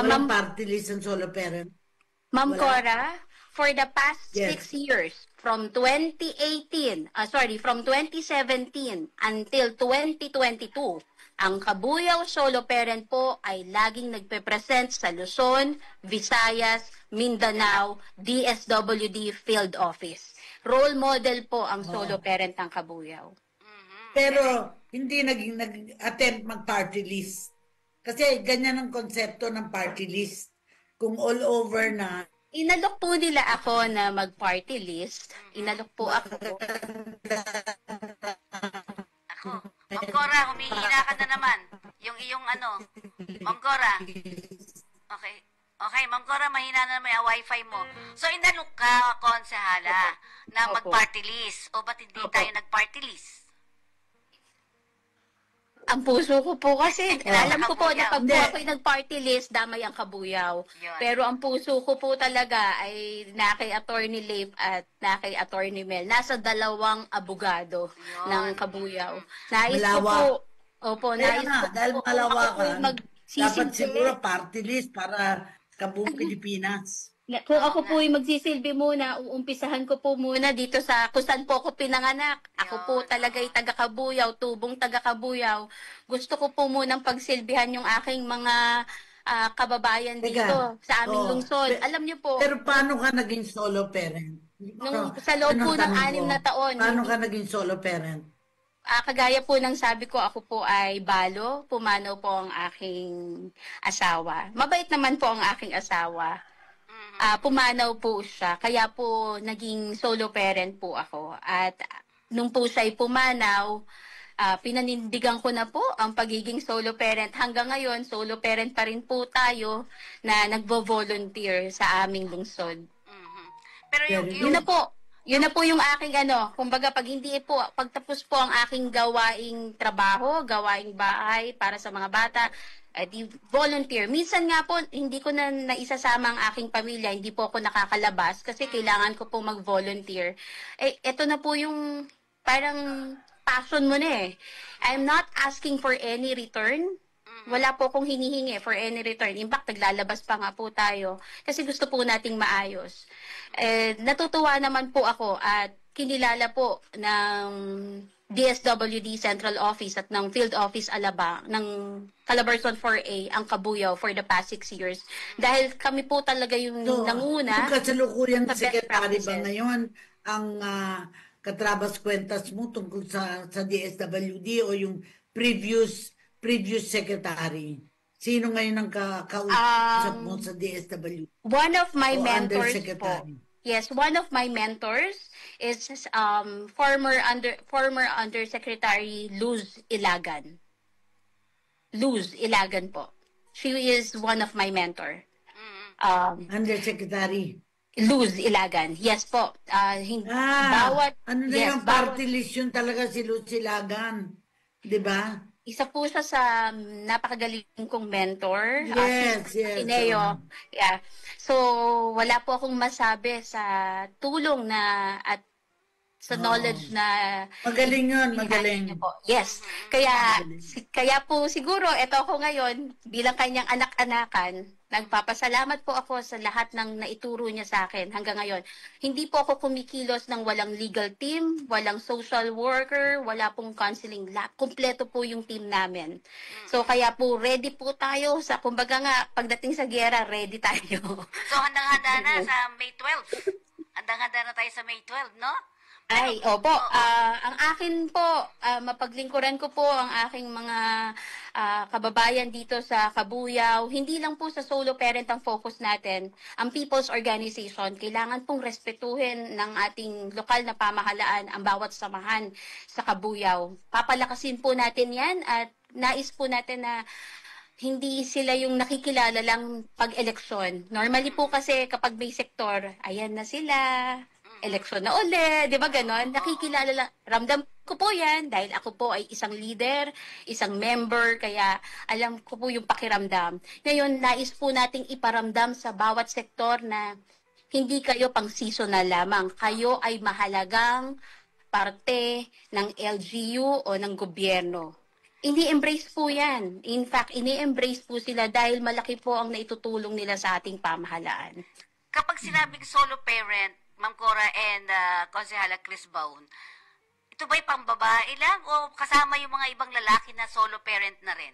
[SPEAKER 4] Walang party list ng solo parent.
[SPEAKER 5] Ma'am
[SPEAKER 4] Wala.
[SPEAKER 5] Cora, for the past
[SPEAKER 4] Yes.
[SPEAKER 5] 6 years, from 2017 until 2022, ang Kabuyao Solo Parent po ay laging nagpe-present sa Luzon, Visayas, Mindanao, DSWD Field Office. Role model po ang solo parent ng Kabuyao.
[SPEAKER 4] Pero hindi nag-attempt mag-party list. Kasi ganyan ang konsepto ng party list. Kung all over na.
[SPEAKER 5] Inalok po nila ako na mag-party list. Inalok po ako.
[SPEAKER 3] Ma'am Cora, humihina ka na naman. Yung iyong Ma'am Cora. Okay. Okay, Ma'am Cora, mahina na naman yung wifi mo. So, inalok ka, konsehala, na mag-party list. O ba't hindi tayo nag-party list?
[SPEAKER 5] Ang puso ko po kasi, alam ko po na pag po
[SPEAKER 4] Hindi.
[SPEAKER 5] ako'y nag-party list, damay ang Kabuyao.
[SPEAKER 3] Yun.
[SPEAKER 5] Pero ang puso ko po talaga ay na kay Attorney Leif at na kay Attorney Mel. Nasa dalawang abogado
[SPEAKER 3] Yun.
[SPEAKER 5] ng Kabuyao. Nais ko
[SPEAKER 4] Malawak.
[SPEAKER 5] po, opo,
[SPEAKER 4] Kaya
[SPEAKER 5] nais
[SPEAKER 4] nga,
[SPEAKER 5] ko
[SPEAKER 4] dahil
[SPEAKER 5] po,
[SPEAKER 4] malawakan,
[SPEAKER 5] ako po
[SPEAKER 4] dapat
[SPEAKER 5] magsisilbi.
[SPEAKER 4] siguro party list para kabuong Pilipinas.
[SPEAKER 5] Kung ako po yung magsisilbi muna, uumpisahan ko po muna dito sa kung saan po ako pinanganak. Ako po talaga ay taga-Kabuyao, tubong taga-Kabuyao. Gusto ko po munang pagsilbihan yung aking mga kababayan dito sa aming lungsod. Alam niyo po,
[SPEAKER 4] Pero paano ka naging solo parent?
[SPEAKER 5] sa loob po ng
[SPEAKER 4] tanong
[SPEAKER 5] 6 na taon,
[SPEAKER 4] Paano ka naging solo parent?
[SPEAKER 5] kagaya po ng sabi ko, ako po ay balo, pumanaw po ang aking asawa. Mabait naman po ang aking asawa. Pumanaw po siya, kaya po naging solo parent po ako. At nung po siya ay pumanaw, pinanindigan ko na po ang pagiging solo parent. Hanggang ngayon, solo parent pa rin po tayo na nagvo-volunteer sa aming lungsod.
[SPEAKER 3] Pero
[SPEAKER 5] Yun na po yung aking kumbaga pagtapos po ang aking gawaing trabaho, gawaing bahay para sa mga bata, di volunteer. Minsan nga po, hindi ko na naisasama ang aking pamilya, hindi po ako nakakalabas kasi kailangan ko po mag-volunteer. Ito na po yung parang passion mo na eh. I'm not asking for any return. Wala po akong hinihingi for any return. In fact, naglalabas pa nga po tayo kasi gusto po nating maayos. Natutuwa naman po ako at kinilala po ng DSWD Central Office at ng Field Office Alabang ng Calabarzon 4A ang Kabuyao for the past 6 years. Dahil kami po talaga yung nanguna.
[SPEAKER 4] Yung kasalukuyang
[SPEAKER 5] sa best
[SPEAKER 4] secretary ba
[SPEAKER 5] practices.
[SPEAKER 4] ngayon ang katrabas kwentas mo tungkol sa DSWD o yung previous secretary? Sino ngayon ang kausap mo sa DSWD?
[SPEAKER 5] One of my
[SPEAKER 4] O
[SPEAKER 5] mentors po.
[SPEAKER 4] undersecretary?
[SPEAKER 5] Yes, one of my mentors is former Undersecretary Luz Ilagan. Luz Ilagan po. She is one of my mentor.
[SPEAKER 4] Undersecretary.
[SPEAKER 5] Luz Ilagan. Yes po. Bawat
[SPEAKER 4] ano na
[SPEAKER 5] yes,
[SPEAKER 4] yung party list yun talaga si Lucilagan. Di ba?
[SPEAKER 5] isa po siya sa napakagaling kong mentor.
[SPEAKER 4] Yes, yes.
[SPEAKER 5] Ineo. Yeah. So, wala po akong masabi sa tulong na at sa knowledge na
[SPEAKER 4] magaling yun, magaling.
[SPEAKER 5] Po. Yes. Kaya po siguro ito ako ngayon bilang kanyang anak-anakan, nagpapasalamat po ako sa lahat ng naituro niya sa akin hanggang ngayon. Hindi po ako kumikilos ng walang legal team, walang social worker, wala pong counseling. Kompleto po yung team namin. So kaya po ready po tayo sa kumbaga nga pagdating sa giyera, ready tayo.
[SPEAKER 3] So handang-handa na sa May 12. Handang-handa na tayo sa May 12, no?
[SPEAKER 5] Ay, opo. Ang akin po, mapaglingkuran ko po ang aking mga kababayan dito sa Kabuyao. Hindi lang po sa solo parent ang focus natin. Ang People's Organization, kailangan pong respetuhin ng ating lokal na pamahalaan ang bawat samahan sa Kabuyao. Papalakasin po natin yan at nais po natin na hindi sila yung nakikilala lang pag-eleksyon. Normally po kasi kapag may sektor, ayan na sila, eleksyon na uli, di ba ganon? Nakikilala lang. Ramdam ko po yan dahil ako po ay isang leader, isang member, kaya alam ko po yung pakiramdam. Ngayon, nais po nating iparamdam sa bawat sektor na hindi kayo pang seasonal lamang. Kayo ay mahalagang parte ng LGU o ng gobyerno. Ini-embrace po yan. In fact, ini-embrace po sila dahil malaki po ang naitutulong nila sa ating pamahalaan.
[SPEAKER 3] Kapag sinabing solo parent, Ma'am Cora and Konsehala Chris Baun, ito ba'y pambabae lang o kasama yung mga ibang lalaki na solo parent na rin?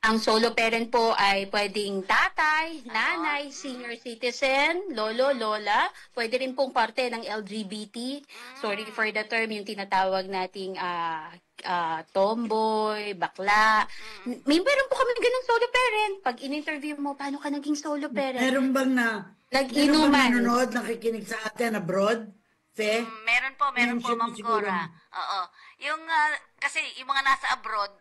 [SPEAKER 5] Ang solo parent po ay pwedeng tatay, nanay, senior citizen, lolo, lola. Pwede rin pong parte ng LGBT. Sorry for the term, yung tinatawag nating tomboy, bakla. Meron po kami ganung solo parent. Pag in-interview mo, paano ka naging solo parent?
[SPEAKER 4] Meron bang
[SPEAKER 5] nag-inuman.
[SPEAKER 4] Nanonood, nakikinig sa atin abroad? Fe?
[SPEAKER 3] Meron po, Ma'am Cora. Oo. Yung, kasi yung mga nasa abroad,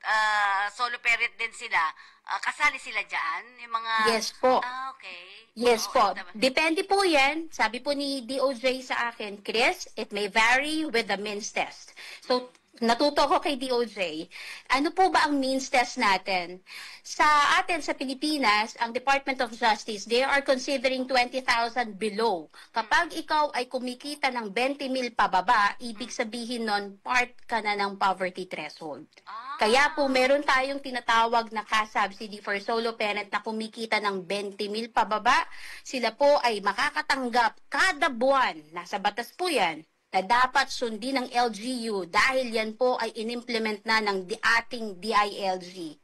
[SPEAKER 3] solo parent din sila, kasali sila dyan? Yung mga...
[SPEAKER 5] Yes po.
[SPEAKER 3] Okay.
[SPEAKER 5] Yes
[SPEAKER 3] po.
[SPEAKER 5] Depende po yan. Sabi po ni DOJ sa akin, Chris, it may vary with the means test. So, natuto ko kay DOJ, ano po ba ang means test natin? Sa atin, sa Pilipinas, ang Department of Justice, they are considering 20,000 below. Kapag ikaw ay kumikita ng 20,000 pababa, ibig sabihin nun, part ka na ng poverty threshold. Kaya po, meron tayong tinatawag na cash-subsidy for solo parent na kumikita ng 20,000 pababa. Sila po ay makakatanggap kada buwan, nasa batas po yan, na dapat sundin ng LGU dahil yan po ay inimplement na ng ating DILG.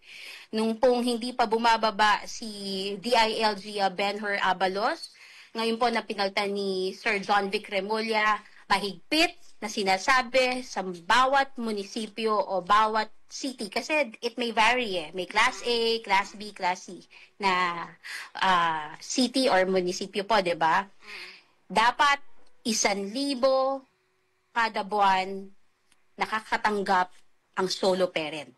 [SPEAKER 5] Nung pong hindi pa bumababa si DILG Ben-Hur Abalos, ngayon po na pinaltan ni Sir John Vic Remulla, mahigpit na sinasabi sa bawat munisipyo o bawat city. Kasi it may vary eh. May Class A, Class B, Class C na city or munisipyo po, di ba? Dapat 1,000 kada buwan nakakatanggap ang solo parent.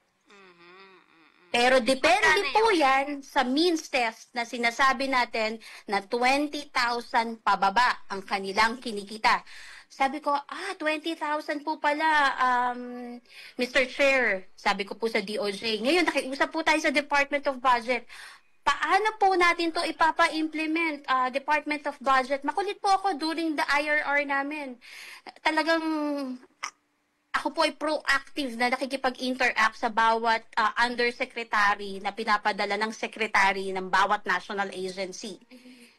[SPEAKER 5] Pero depende po yan sa means test na sinasabi natin na 20,000 pababa ang kanilang kinikita. Sabi ko, 20,000 po pala, Mr. Chair. Sabi ko po sa DOJ. Ngayon, nakiusap po tayo sa Department of Budget. Paano po natin to ipapa-implement, Department of Budget? Makulit po ako during the IRR namin. Talagang ako po ay proactive na nakikipag-interact sa bawat undersecretary na pinapadala ng secretary ng bawat national agency.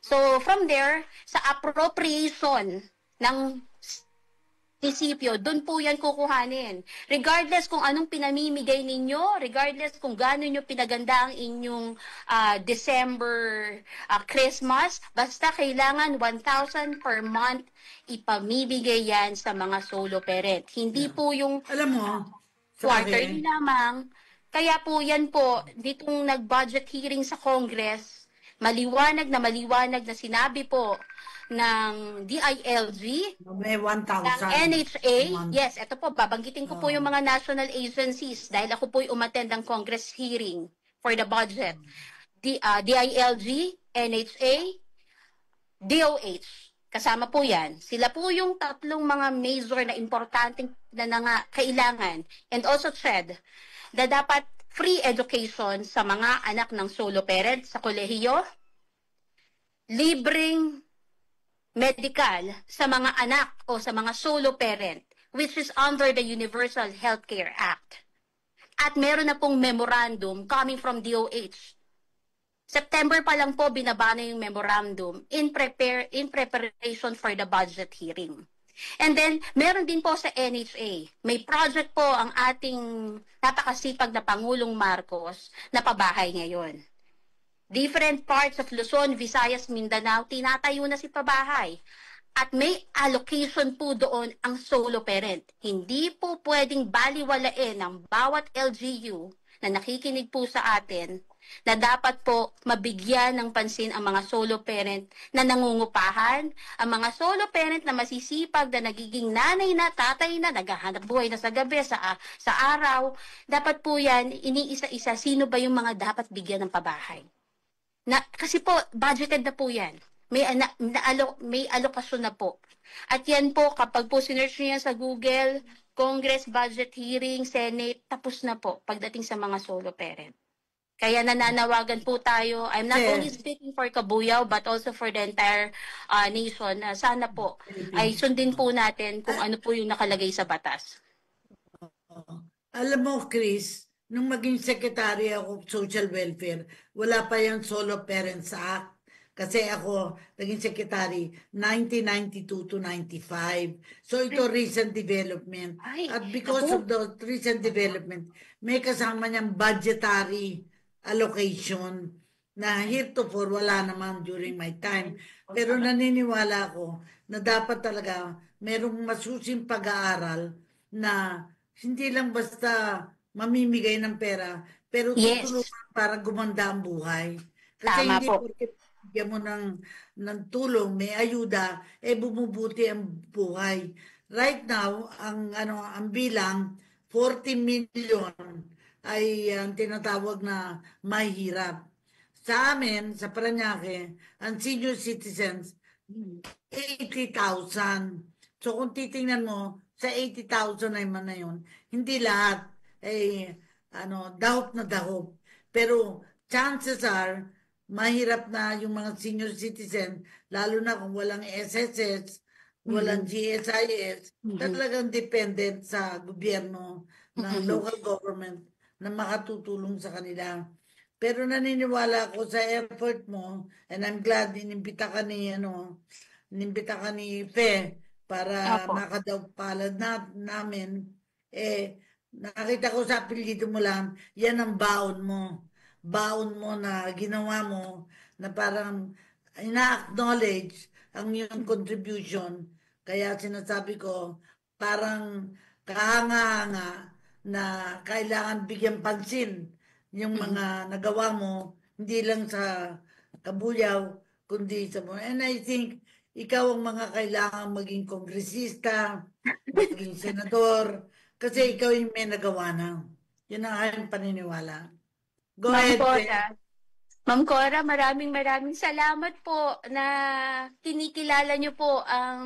[SPEAKER 5] So from there, sa appropriation ng munisipyo, doon po yan kukuhanin. Regardless kung anong pinamimigay ninyo, regardless kung gaano nyo pinaganda ang inyong December Christmas, basta kailangan 1,000 per month ipamibigay yan sa mga solo parent. Hindi po yung
[SPEAKER 4] alam mo,
[SPEAKER 5] quarterly lamang. Kaya po yan po, ditong nag-budget hearing sa Congress, maliwanag na sinabi po ng DILG,
[SPEAKER 4] may 1,000.
[SPEAKER 5] ng NHA. Yes, ito po, babanggitin ko po yung mga national agencies dahil ako po umattend ng Congress hearing. for the budget. DILG, NHA, DOH. Kasama po yan. Sila po yung tatlong mga major na importanteng na kailangan. And also CHED, na dapat free education sa mga anak ng solo parents sa kolehiyo, libreng medical sa mga anak o sa mga solo parent, which is under the Universal Healthcare Act. At meron na pong memorandum coming from DOH. September pa lang po binaba na yung memorandum in preparation for the budget hearing. And then, meron din po sa NHA. May project po ang ating napakasipag na Pangulong Marcos na pabahay ngayon. Different parts of Luzon, Visayas, Mindanao, tinatayo na si pabahay. At may allocation po doon ang solo parent. Hindi po pwedeng baliwalain ng bawat LGU na nakikinig po sa atin na dapat po mabigyan ng pansin ang mga solo parent na nangungupahan, ang mga solo parent na masisipag na nagiging nanay na, tatay na, naghahanap buhay na sa gabi, sa araw. Dapat po yan, iniisa-isa, sino ba yung mga dapat bigyan ng pabahay? Kasi po, budgeted na po yan. May alokasyon na po. At yan po, kapag po sinearch niyo yan sa Google, Congress, budget hearing, Senate, tapos na po pagdating sa mga solo parent. Kaya nananawagan po tayo. I'm not only speaking for Kabuyao but also for the entire nation. Sana po ay sundin po natin kung ano po yung nakalagay sa batas.
[SPEAKER 4] Alam mo, Chris, nung maging Secretary ako of Social Welfare, wala pa yung Solo Parents Act. Kasi ako naging Secretary 1992 to 95. So ito recent development. At because of the recent development, may kasama niyang budgetary allocation na heretofore wala naman during my time. Pero naniniwala ako na dapat talaga merong masusing pag-aaral na hindi lang basta mamimigay ng pera, pero tutulungan para gumanda ang buhay. Kasi
[SPEAKER 5] Tama
[SPEAKER 4] hindi
[SPEAKER 5] po.
[SPEAKER 4] porket bigyan mo ng tulong, may ayuda, bumubuti ang buhay. Right now, ang bilang 40 million ay ang tinatawag na mahirap. Sa amin, sa Parañaque, ang senior citizens, 80,000. So kung titingnan mo, sa 80,000 ay man na yun, hindi lahat ay dahop na dahop. Pero chances are, mahirap na yung mga senior citizen, lalo na kung walang SSS, walang GSIS, talagang dependent sa gobyerno ng local government na makatutulong sa kanila. Pero naniniwala ako sa effort mo, and I'm glad inimbita ka ni Fe para makadaw-palad namin. Nakita ko sa apelyido mo lang, yan ang baon mo. Baon mo na ginawa mo na parang ina-acknowledge ang iyong contribution. Kaya sinasabi ko, parang kahanga-hanga na kailangan bigyan pansin yung mga nagawa mo, hindi lang sa Kabuyao, kundi sa mga. And I think, ikaw ang mga kailangan maging kongresista, maging senador, kasi ikaw yung may nagawa na. Yun ang aking paniniwala. Go ahead.
[SPEAKER 5] Ma'am Cora, maraming salamat po na kinikilala niyo po ang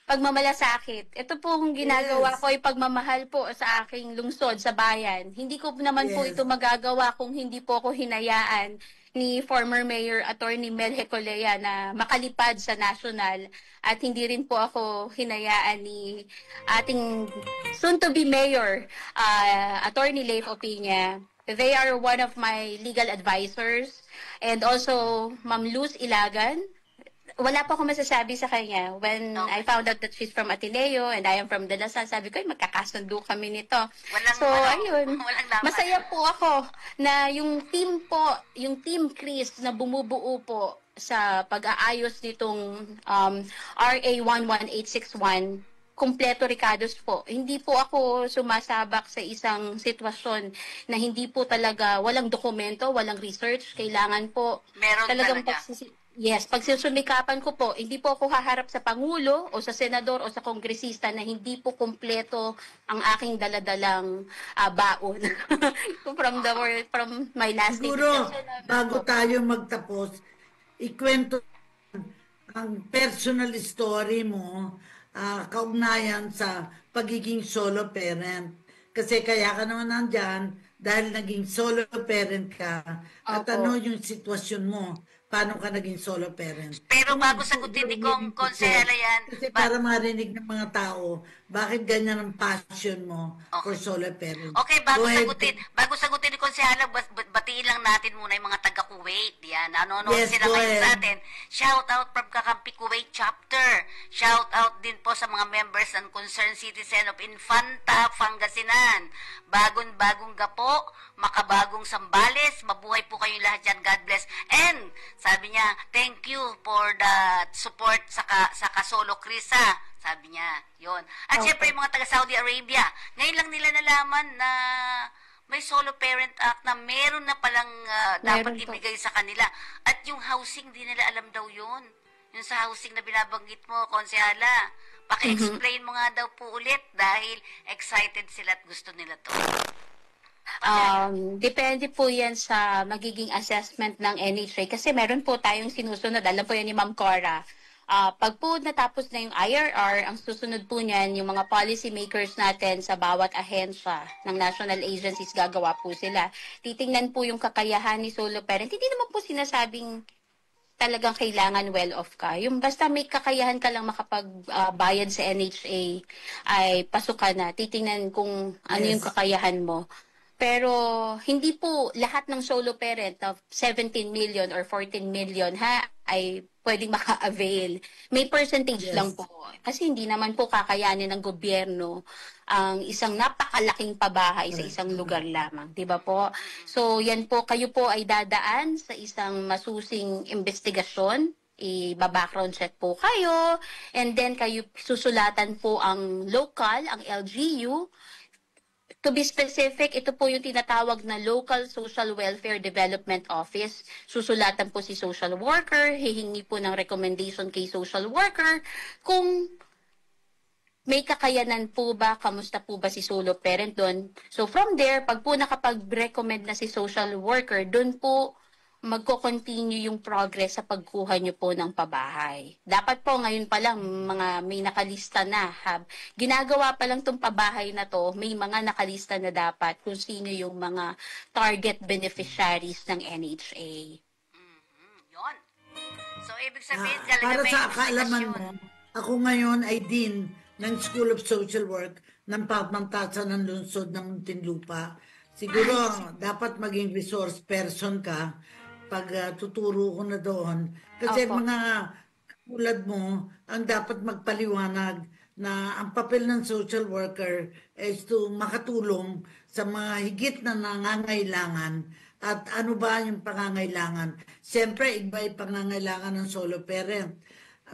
[SPEAKER 5] pagmamalasakit. Ito pong ginagawa ko ay pagmamahal po sa aking lungsod, sa bayan. Hindi ko naman po ito magagawa kung hindi po ako hinayaan ni former Mayor Attorney Mel Hecolea na makalipad sa national, at hindi rin po ako hinayaan ni ating soon-to-be Mayor, Attorney Leif Opiña. They are one of my legal advisors, and also Ma'am Luz Ilagan. Wala po ako masasabi sa kanya. When I found out that she's from Ateneo and I am from De La Salle, sabi ko, magkakasundo kami nito. Ayun. Masaya po ako na yung Team Chris na bumubuo po sa pag-aayos nitong RA 11861, kumpleto Ricados po. Hindi po ako sumasabak sa isang sitwasyon na hindi po talaga, walang dokumento, walang research. Kailangan po
[SPEAKER 3] meron
[SPEAKER 5] talagang Yes, pagsusumikapan ko po, hindi po ako haharap sa Pangulo o sa Senador o sa Kongresista na hindi po kumpleto ang aking daladalang baon from my last day.
[SPEAKER 4] Siguro, bago tayo magtapos, ikwento ang personal story mo, kaugnayan sa pagiging solo parent. Kasi kaya ka naman nandyan dahil naging solo parent ka. At
[SPEAKER 5] Opo.
[SPEAKER 4] ano yung sitwasyon mo? Paano ka naging solo parent?
[SPEAKER 3] Pero bago sagutin ni Kong Konsehela yan,
[SPEAKER 4] Kasi para marinig ng mga tao, bakit ganyan ang passion mo for solo parent?
[SPEAKER 3] Okay, bago
[SPEAKER 4] Go ahead.
[SPEAKER 3] sagutin ni Konsehela, batiin lang natin muna yung mga taga Kuwait. Yan, nanonood
[SPEAKER 4] Yes,
[SPEAKER 3] sila
[SPEAKER 4] go
[SPEAKER 3] ngayon
[SPEAKER 4] ahead.
[SPEAKER 3] sa atin. Shout out from Kakampi Kuwait chapter. Shout out din po sa mga members ng Concerned Citizen of Infanta, Pangasinan. Bagong-bagong gapo, makabagong Sambales, mabuhay po kayong lahat dyan. God bless. And sabi niya, thank you for the support sa Kasolo Krisa. Sabi niya, yon. At syempre yung mga taga Saudi Arabia, ngayon lang nila nalaman na may solo parent act na meron na palang dapat
[SPEAKER 5] Meron po.
[SPEAKER 3] ibigay sa kanila. At yung housing, di nila alam daw yun. Yung sa housing na binabanggit mo, Konsehala, paki-explain mo nga daw po ulit dahil excited sila at gusto nila to.
[SPEAKER 5] Depende po yan sa magiging assessment ng NHA kasi meron po tayong sinusunod. Alam po yan ni Ma'am Cora. Pag po natapos na yung IRR, ang susunod po niyan, yung mga policy makers natin sa bawat ahensya ng national agencies, gagawa po sila. Titingnan po yung kakayahan ni solo parent. Hindi naman po sinasabing talagang kailangan well-off ka. Yung basta may kakayahan ka lang makapagbayad sa NHA, ay pasok ka na. Titingnan kung ano yung kakayahan mo. Pero hindi po lahat ng solo parent of 17 million or 14 million ay pwedeng maka-avail. May percentage lang po. Kasi hindi naman po kakayanin ng gobyerno ang isang napakalaking pabahay sa isang lugar lamang. Diba po? So yan po, kayo po ay dadaan sa isang masusing investigasyon. I-background check po kayo. And then kayo susulatan po ang local, ang LGU. To be specific, ito po yung tinatawag na Local Social Welfare Development Office. Susulatan po si social worker, hihingi po ng recommendation kay social worker kung may kakayanan po ba, kamusta po ba si solo parent doon. So from there, pag po nakapag-recommend na si social worker, doon po magko-continue yung progress sa pagkuha nyo po ng pabahay. Dapat po ngayon pa lang may nakalista na. Ginagawa pa lang tong pabahay na to, may mga nakalista na dapat kung sino yung mga target beneficiaries ng NHA.
[SPEAKER 3] Yon. So, ibig sabihin,
[SPEAKER 4] Para
[SPEAKER 3] talaga may
[SPEAKER 4] sa kaalaman mo,
[SPEAKER 3] investigasyon.
[SPEAKER 4] ako ngayon ay Dean ng School of Social Work ng Pamantasan ng Lungsod ng Muntinlupa. Siguro, dapat maging resource person ka pag tuturo ko na doon. Kasi
[SPEAKER 5] Opo.
[SPEAKER 4] mga tulad mo, ang dapat magpaliwanag na ang papel ng social worker is to makatulong sa mga higit na nangangailangan. At ano ba yung pangangailangan? Siyempre, iba yung pangangailangan ng solo parent.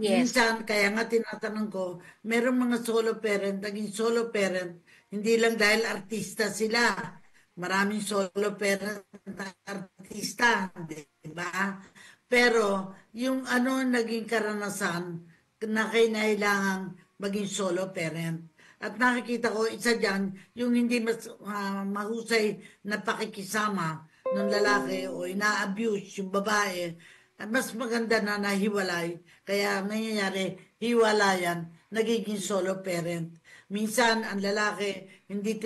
[SPEAKER 5] Yes.
[SPEAKER 4] Minsan, kaya nga tinatanong ko, merong mga solo parent, naging solo parent, hindi lang dahil artista sila. Maraming solo parent na artista, di ba? Pero, yung ano naging karanasan na kailangang maging solo parent. At nakikita ko, isa dyan, yung hindi mahusay na pakikisama ng lalaki o ina-abuse yung babae, at mas maganda na nahiwalay. Kaya nangyayari, hiwalayan, nagiging solo parent. Minsan, ang lalaki hindi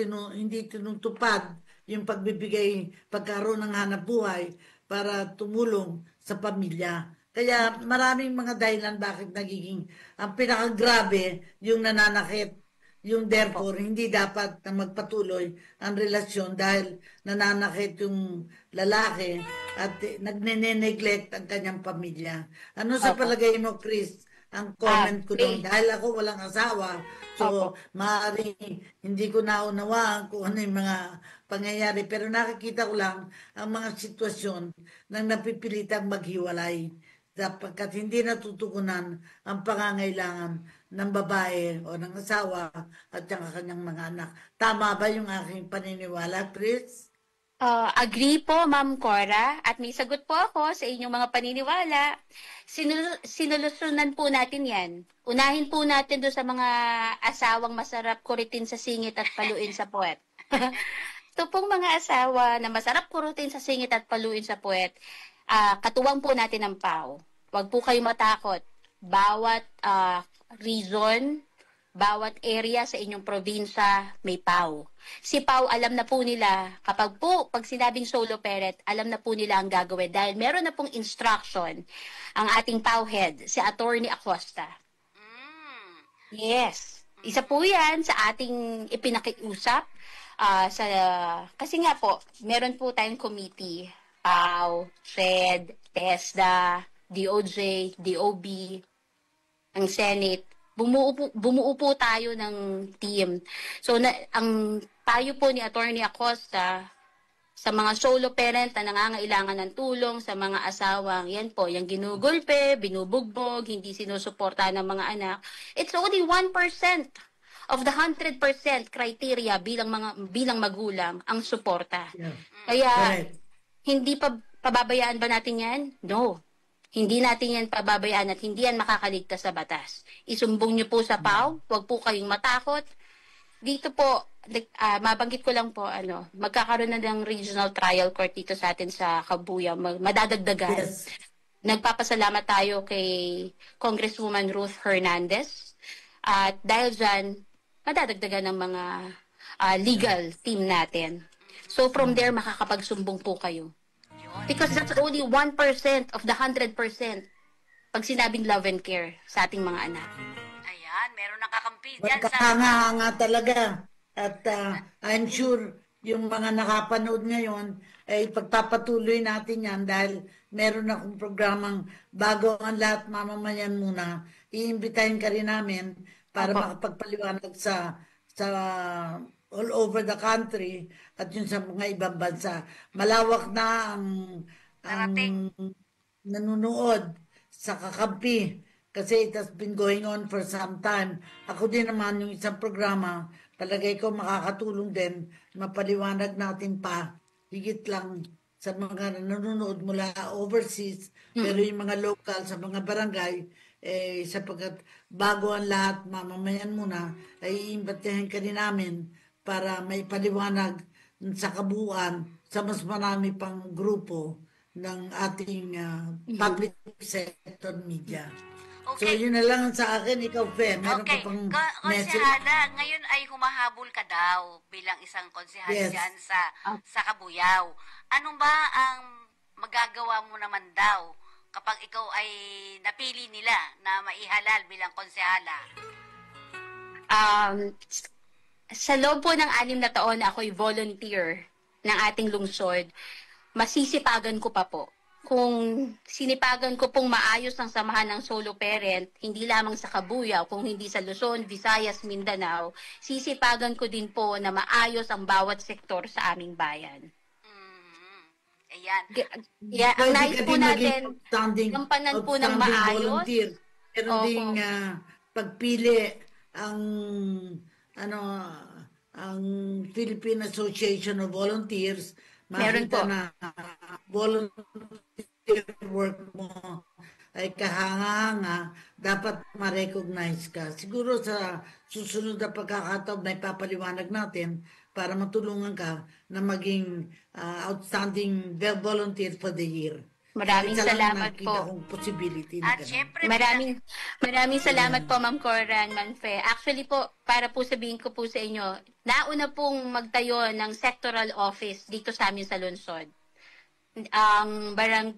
[SPEAKER 4] tinutupad yung pagbibigay, pagkaroon ng hanap buhay para tumulong sa pamilya. Kaya maraming mga dahilan bakit nagiging, ang pinakagrabe, yung nananakit, yung therefore, hindi dapat na magpatuloy ang relasyon dahil nananakit yung lalaki at nagne-neglect ang kanyang pamilya. Ano sa palagay mo, Chris? Ang comment ko doon, dahil ako walang asawa, so maaaring hindi ko naunawaan kung ano yung mga pangyayari. Pero nakikita ko lang ang mga sitwasyon na napipilitang maghiwalay sapagkat hindi natutugunan ang pangangailangan ng babae o ng asawa at yung kanyang mga anak. Tama ba yung aking paniniwala, Chris?
[SPEAKER 5] Agree po, Ma'am Cora, at may sagot po ako sa inyong mga paniniwala. Sinolusyunan po natin yan. Unahin po natin doon sa mga asawang masarap kuritin sa singit at paluin sa puwet. Ito pong mga asawa na masarap kurutin sa singit at paluin sa puwet, katuwang po natin ang PAO. Huwag po kayo matakot. Bawat region, bawat area sa inyong probinsya may PAO. Si PAO alam na po nila, pag sinabing solo parent, alam na po nila ang gagawin dahil meron na pong instruction ang ating PAO head, si Attorney Acosta. Yes. Isa po yan sa ating ipinakiusap. Kasi nga po, meron po tayong committee, PAO, SED, TESDA, DOJ, DOB, ang Senate. Bumuo po tayo ng team. So, ang payo po ni Attorney Acosta sa mga solo parent na nangangailangan ng tulong, sa mga asawang, yan po, yung ginugulpe, binubugbog, hindi sinusuporta ng mga anak, it's only 1% of the 100% criteria bilang magulang ang suporta. Yeah. Kaya, hindi pababayaan ba natin yan? No. Hindi natin yan pababayaan at hindi yan makakaligtas sa batas. Isumbong niyo po sa PAO, huwag po kayong matakot. Dito po, mabanggit ko lang po, magkakaroon na ng regional trial court dito sa atin sa Kabuyaw, madadagdagan. Yes. Nagpapasalamat tayo kay Congresswoman Ruth Hernandez. At dahil dyan, madadagdagan ng mga legal team natin. So from there, makakapagsumbong po kayo. Because that's only 1% of the 100% pag sinabing love and care sa ating mga anak.
[SPEAKER 3] Ayan, meron nakakampi dyan sa...
[SPEAKER 4] Kakanga talaga. At I'm sure yung mga nakapanood ngayon ay pagpapatuloy natin yan dahil meron akong programang bago ang lahat mamamayan muna. Iimbitahin ka rin namin para makapagpaliwanag sa all over the country at yun sa mga ibang bansa. Malawak na ang nanunood sa kakampi kasi it has been going on for some time. Ako din naman yung isang programa, palagay ko makakatulong din, mapaliwanag natin pa, higit lang sa mga nanonood mula overseas, pero yung mga local sa mga barangay, sapagkat bago ang lahat, mamamayan muna, ay iimbitahin ka rin namin para may paliwanag sa kabuuan sa mas marami pang grupo ng ating public sector media. Okay. So yun na lang sa akin, ikaw Fe, meron ka pang message?
[SPEAKER 3] Konsehala, ngayon ay humahabol ka daw bilang isang konsehal dyan sa Kabuyaw. Ano ba ang magagawa mo naman daw kapag ikaw ay napili nila na maihalal bilang konsehala?
[SPEAKER 5] Sa loob po ng 6 na taon na ako'y volunteer ng ating lungsod, masisipagan ko pa po. Kung sinipagan ko pong maayos ang samahan ng solo parent, hindi lamang sa Kabuyaw, kung hindi sa Luzon, Visayas, Mindanao, sisipagan ko din po na maayos ang bawat sektor sa aming bayan.
[SPEAKER 3] Ayan.
[SPEAKER 5] Ang nais po natin, gampanan po ng maayos.
[SPEAKER 4] Pero ding pagpili ang Philippine Association of Volunteers, makita na volunteer work mo ay kahanga, dapat ma-recognize ka. Siguro sa susunod na pagkakataon na ipapaliwanag natin para matulungan ka na maging outstanding volunteer for the year.
[SPEAKER 5] Maraming salamat po.
[SPEAKER 3] At syempre,
[SPEAKER 5] maraming salamat po, Ma'am Cora, Ma'am Fe. Actually po, para po sabihin ko po sa inyo, nauna pong magtayo ng sectoral office dito sa amin sa lungsod.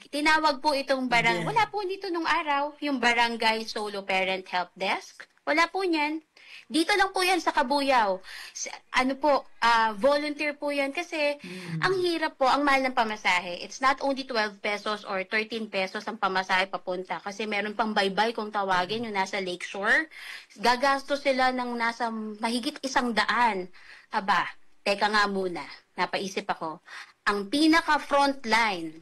[SPEAKER 5] Tinawag po itong barangay, wala po dito nung araw, yung Barangay Solo Parent Help Desk. Wala po niyan. Dito lang po yan sa Kabuyaw. Volunteer po yan kasi ang hirap po, ang mahal ng pamasahe. It's not only 12 pesos or 13 pesos ang pamasahe papunta kasi meron pang baybay kung tawagin yung nasa Lakeshore. Gagastos sila ng nasa mahigit 100. Aba, teka nga muna, napaisip ako. Ang pinaka-front line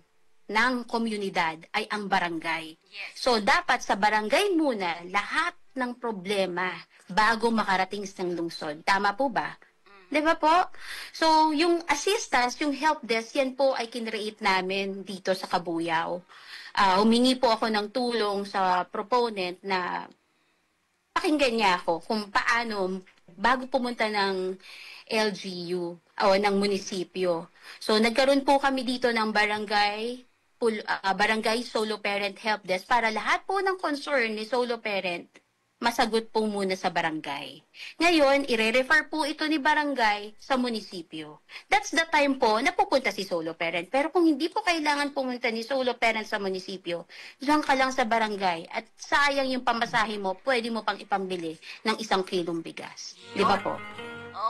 [SPEAKER 5] ng komunidad ay ang barangay. So, dapat sa barangay muna lahat ng problema bago makarating sa lungsod. Tama po ba? Di ba po? So, yung assistance, yung help desk, yan po ay kinreate namin dito sa Kabuyao. Humingi po ako ng tulong sa proponent na pakinggan niya ako kung paano bago pumunta ng LGU o ng munisipyo. So, nagkaroon po kami dito ng barangay solo parent help desk para lahat po ng concern ni solo parent masagot po muna sa barangay. Ngayon, ire-refer po ito ni barangay sa munisipyo. That's the time po na pupunta si solo parent. Pero kung hindi po kailangan pumunta ni solo parent sa munisipyo, diyan ka lang sa barangay at sayang yung pamasahe mo, pwede mo pang ipambili ng 1 kilong bigas. Di ba po?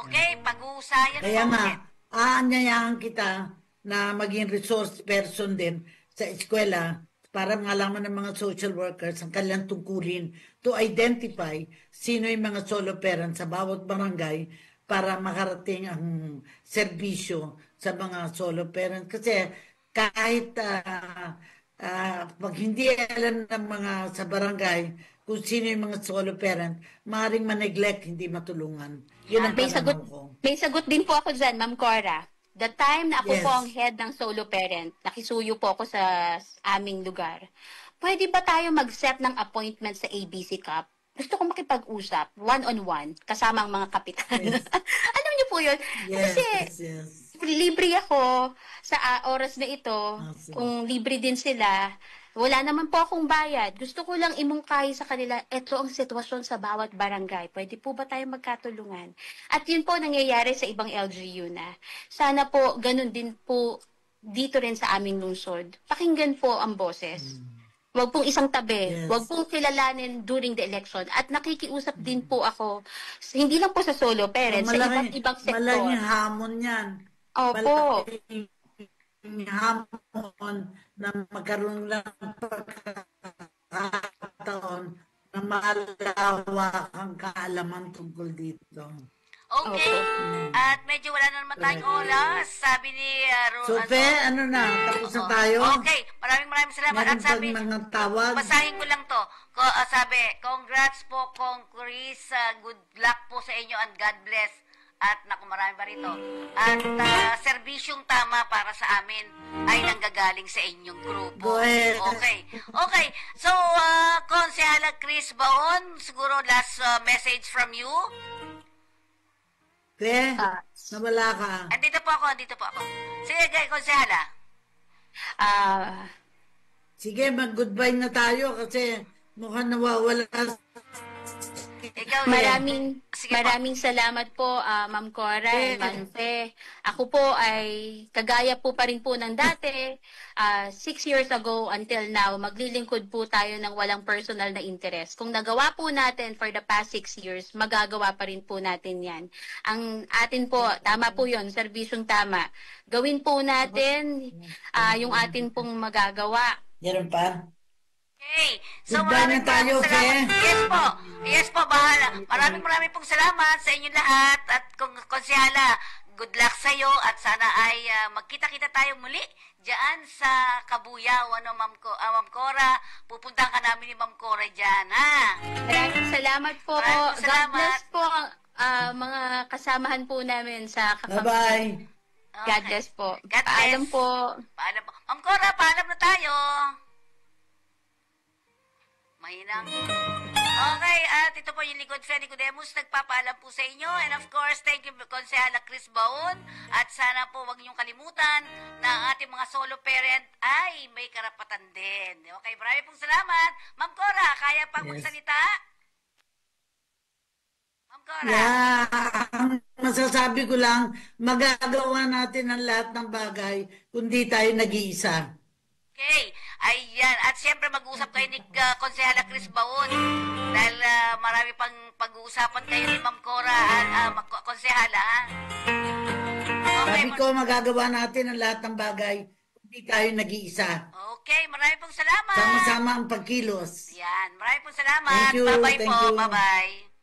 [SPEAKER 3] Okay, pag-uusayan
[SPEAKER 4] Kaya
[SPEAKER 3] po.
[SPEAKER 4] nga, aanyayahan kita na maging resource person din sa eskwela para malaman ng mga social workers ang kanilang tungkulin to identify sino yung mga solo parents sa bawat barangay para makarating ang serbisyo sa mga solo parents. Kasi kahit pag hindi alam ng mga sa barangay kung sino yung mga solo parent, maaaring ma-neglect, hindi matulungan. Yun ang pananaw ko.
[SPEAKER 5] May sagot din po ako dyan, Ma'am Cora. The time na ako
[SPEAKER 4] Yes.
[SPEAKER 5] po ang head ng solo parent, nakisuyo po ako sa aming lugar, pwede ba tayo mag-set ng appointment sa ABC Cup? Gusto ko makipag-usap, one-on-one, kasama ang mga kapitan.
[SPEAKER 4] Yes.
[SPEAKER 5] Alam niyo po yun?
[SPEAKER 4] Yes,
[SPEAKER 5] Kasi
[SPEAKER 4] yes.
[SPEAKER 5] libre ako sa oras na ito.
[SPEAKER 4] Awesome.
[SPEAKER 5] Kung libre din sila, wala naman po akong bayad. Gusto ko lang imungkahi sa kanila, ito ang sitwasyon sa bawat barangay. Pwede po ba tayo magkatulungan? At yun po nangyayari sa ibang LGU na. Sana po, ganun din po dito rin sa aming lungsod. Pakinggan po ang boses. Huwag pong isang tabi.
[SPEAKER 4] Yes.
[SPEAKER 5] Huwag pong kilalanin during the election. At nakikiusap din po ako, hindi lang po sa solo parents, sa iba't ibang sektor.
[SPEAKER 4] Malaking hamon yan.
[SPEAKER 5] Opo.
[SPEAKER 4] Malaking hamon na magkaroon lang pagkakataon na malawak ang kaalaman tungkol dito.
[SPEAKER 3] Okay. At medyo wala na naman tayong oras. Sabi ni
[SPEAKER 4] So, Fe, ano na? Tapos na tayo?
[SPEAKER 3] Okay. Maraming salamat.
[SPEAKER 4] Meron
[SPEAKER 3] At sabi,
[SPEAKER 4] pang mga tawag?
[SPEAKER 3] basahin ko lang to. Sabi, congrats po, Kong Chris. Good luck po sa inyo and God bless. At naku, marami pa rito. At serbisyong tama para sa amin ay nanggagaling sa inyong grupo.
[SPEAKER 4] Go ahead.
[SPEAKER 3] Okay. So, Konsehala Chris Baon, siguro last message from you.
[SPEAKER 4] Fe, nawala ka.
[SPEAKER 3] Andito po ako. Sige, Konsehala.
[SPEAKER 4] Sige, mag-goodbye na tayo kasi mukhang nawawala.
[SPEAKER 3] Ikaw, Sige po.
[SPEAKER 5] Maraming salamat po, Ma'am Cora and Ma'am Fe. Ako po ay kagaya po pa rin po ng dati. 6 years ago until now, maglilingkod po tayo ng walang personal na interest. Kung nagawa po natin for the past 6 years, magagawa pa rin po natin yan. Ang atin po, tama po yon, serbisyong tama. Gawin po natin yung atin pong magagawa.
[SPEAKER 4] Meron pa?
[SPEAKER 3] Okay. So,
[SPEAKER 4] Goodbye na tayo,
[SPEAKER 3] salamat.
[SPEAKER 4] Fe.
[SPEAKER 3] Yes po, bahala. Maraming pong salamat sa inyo lahat. At Konsehala, good luck sa iyo at sana ay magkita-kita tayo muli diyan sa Kabuyao, Ma'am Cora. Pupuntahan ka namin ni Ma'am Cora diyan, ha?
[SPEAKER 5] Maraming salamat po.
[SPEAKER 3] Maraming salamat.
[SPEAKER 5] God bless po mga kasamahan po namin sa
[SPEAKER 4] Bye-bye.
[SPEAKER 5] God bless po.
[SPEAKER 3] God bless.
[SPEAKER 5] Paalam po.
[SPEAKER 3] Paalam po. Ma'am Cora, paalam na tayo. Mahinang. Okay, at ito po yung Likod Freddy Nicodemus, nagpapaalam po sa inyo. And of course, thank you, Konsehala Chris Baon. At sana po wag niyong kalimutan na ang ating mga solo parent ay may karapatan din. Okay, maraming pong salamat. Ma'am Cora, kaya pang magsalita? Ma'am Cora.
[SPEAKER 4] Yeah, ang masasabi ko lang, magagawa natin ang lahat ng bagay kung di tayo nag-iisa.
[SPEAKER 3] Okay, ayan. At siyempre mag-uusap kayo ni Konsehala Chris Baon dahil marami pang pag-uusapan kayo ni Ma'am Cora at Konsehala. Okay,
[SPEAKER 4] Sabi ko, magagawa natin ang lahat ng bagay kung di tayo nag-iisa.
[SPEAKER 3] okay, marami pong salamat.
[SPEAKER 4] Sama-sama ang pagkilos.
[SPEAKER 3] Yan, marami pong salamat.
[SPEAKER 4] Thank you,
[SPEAKER 3] Bye-bye
[SPEAKER 4] thank
[SPEAKER 3] po.
[SPEAKER 4] you.
[SPEAKER 3] Bye-bye.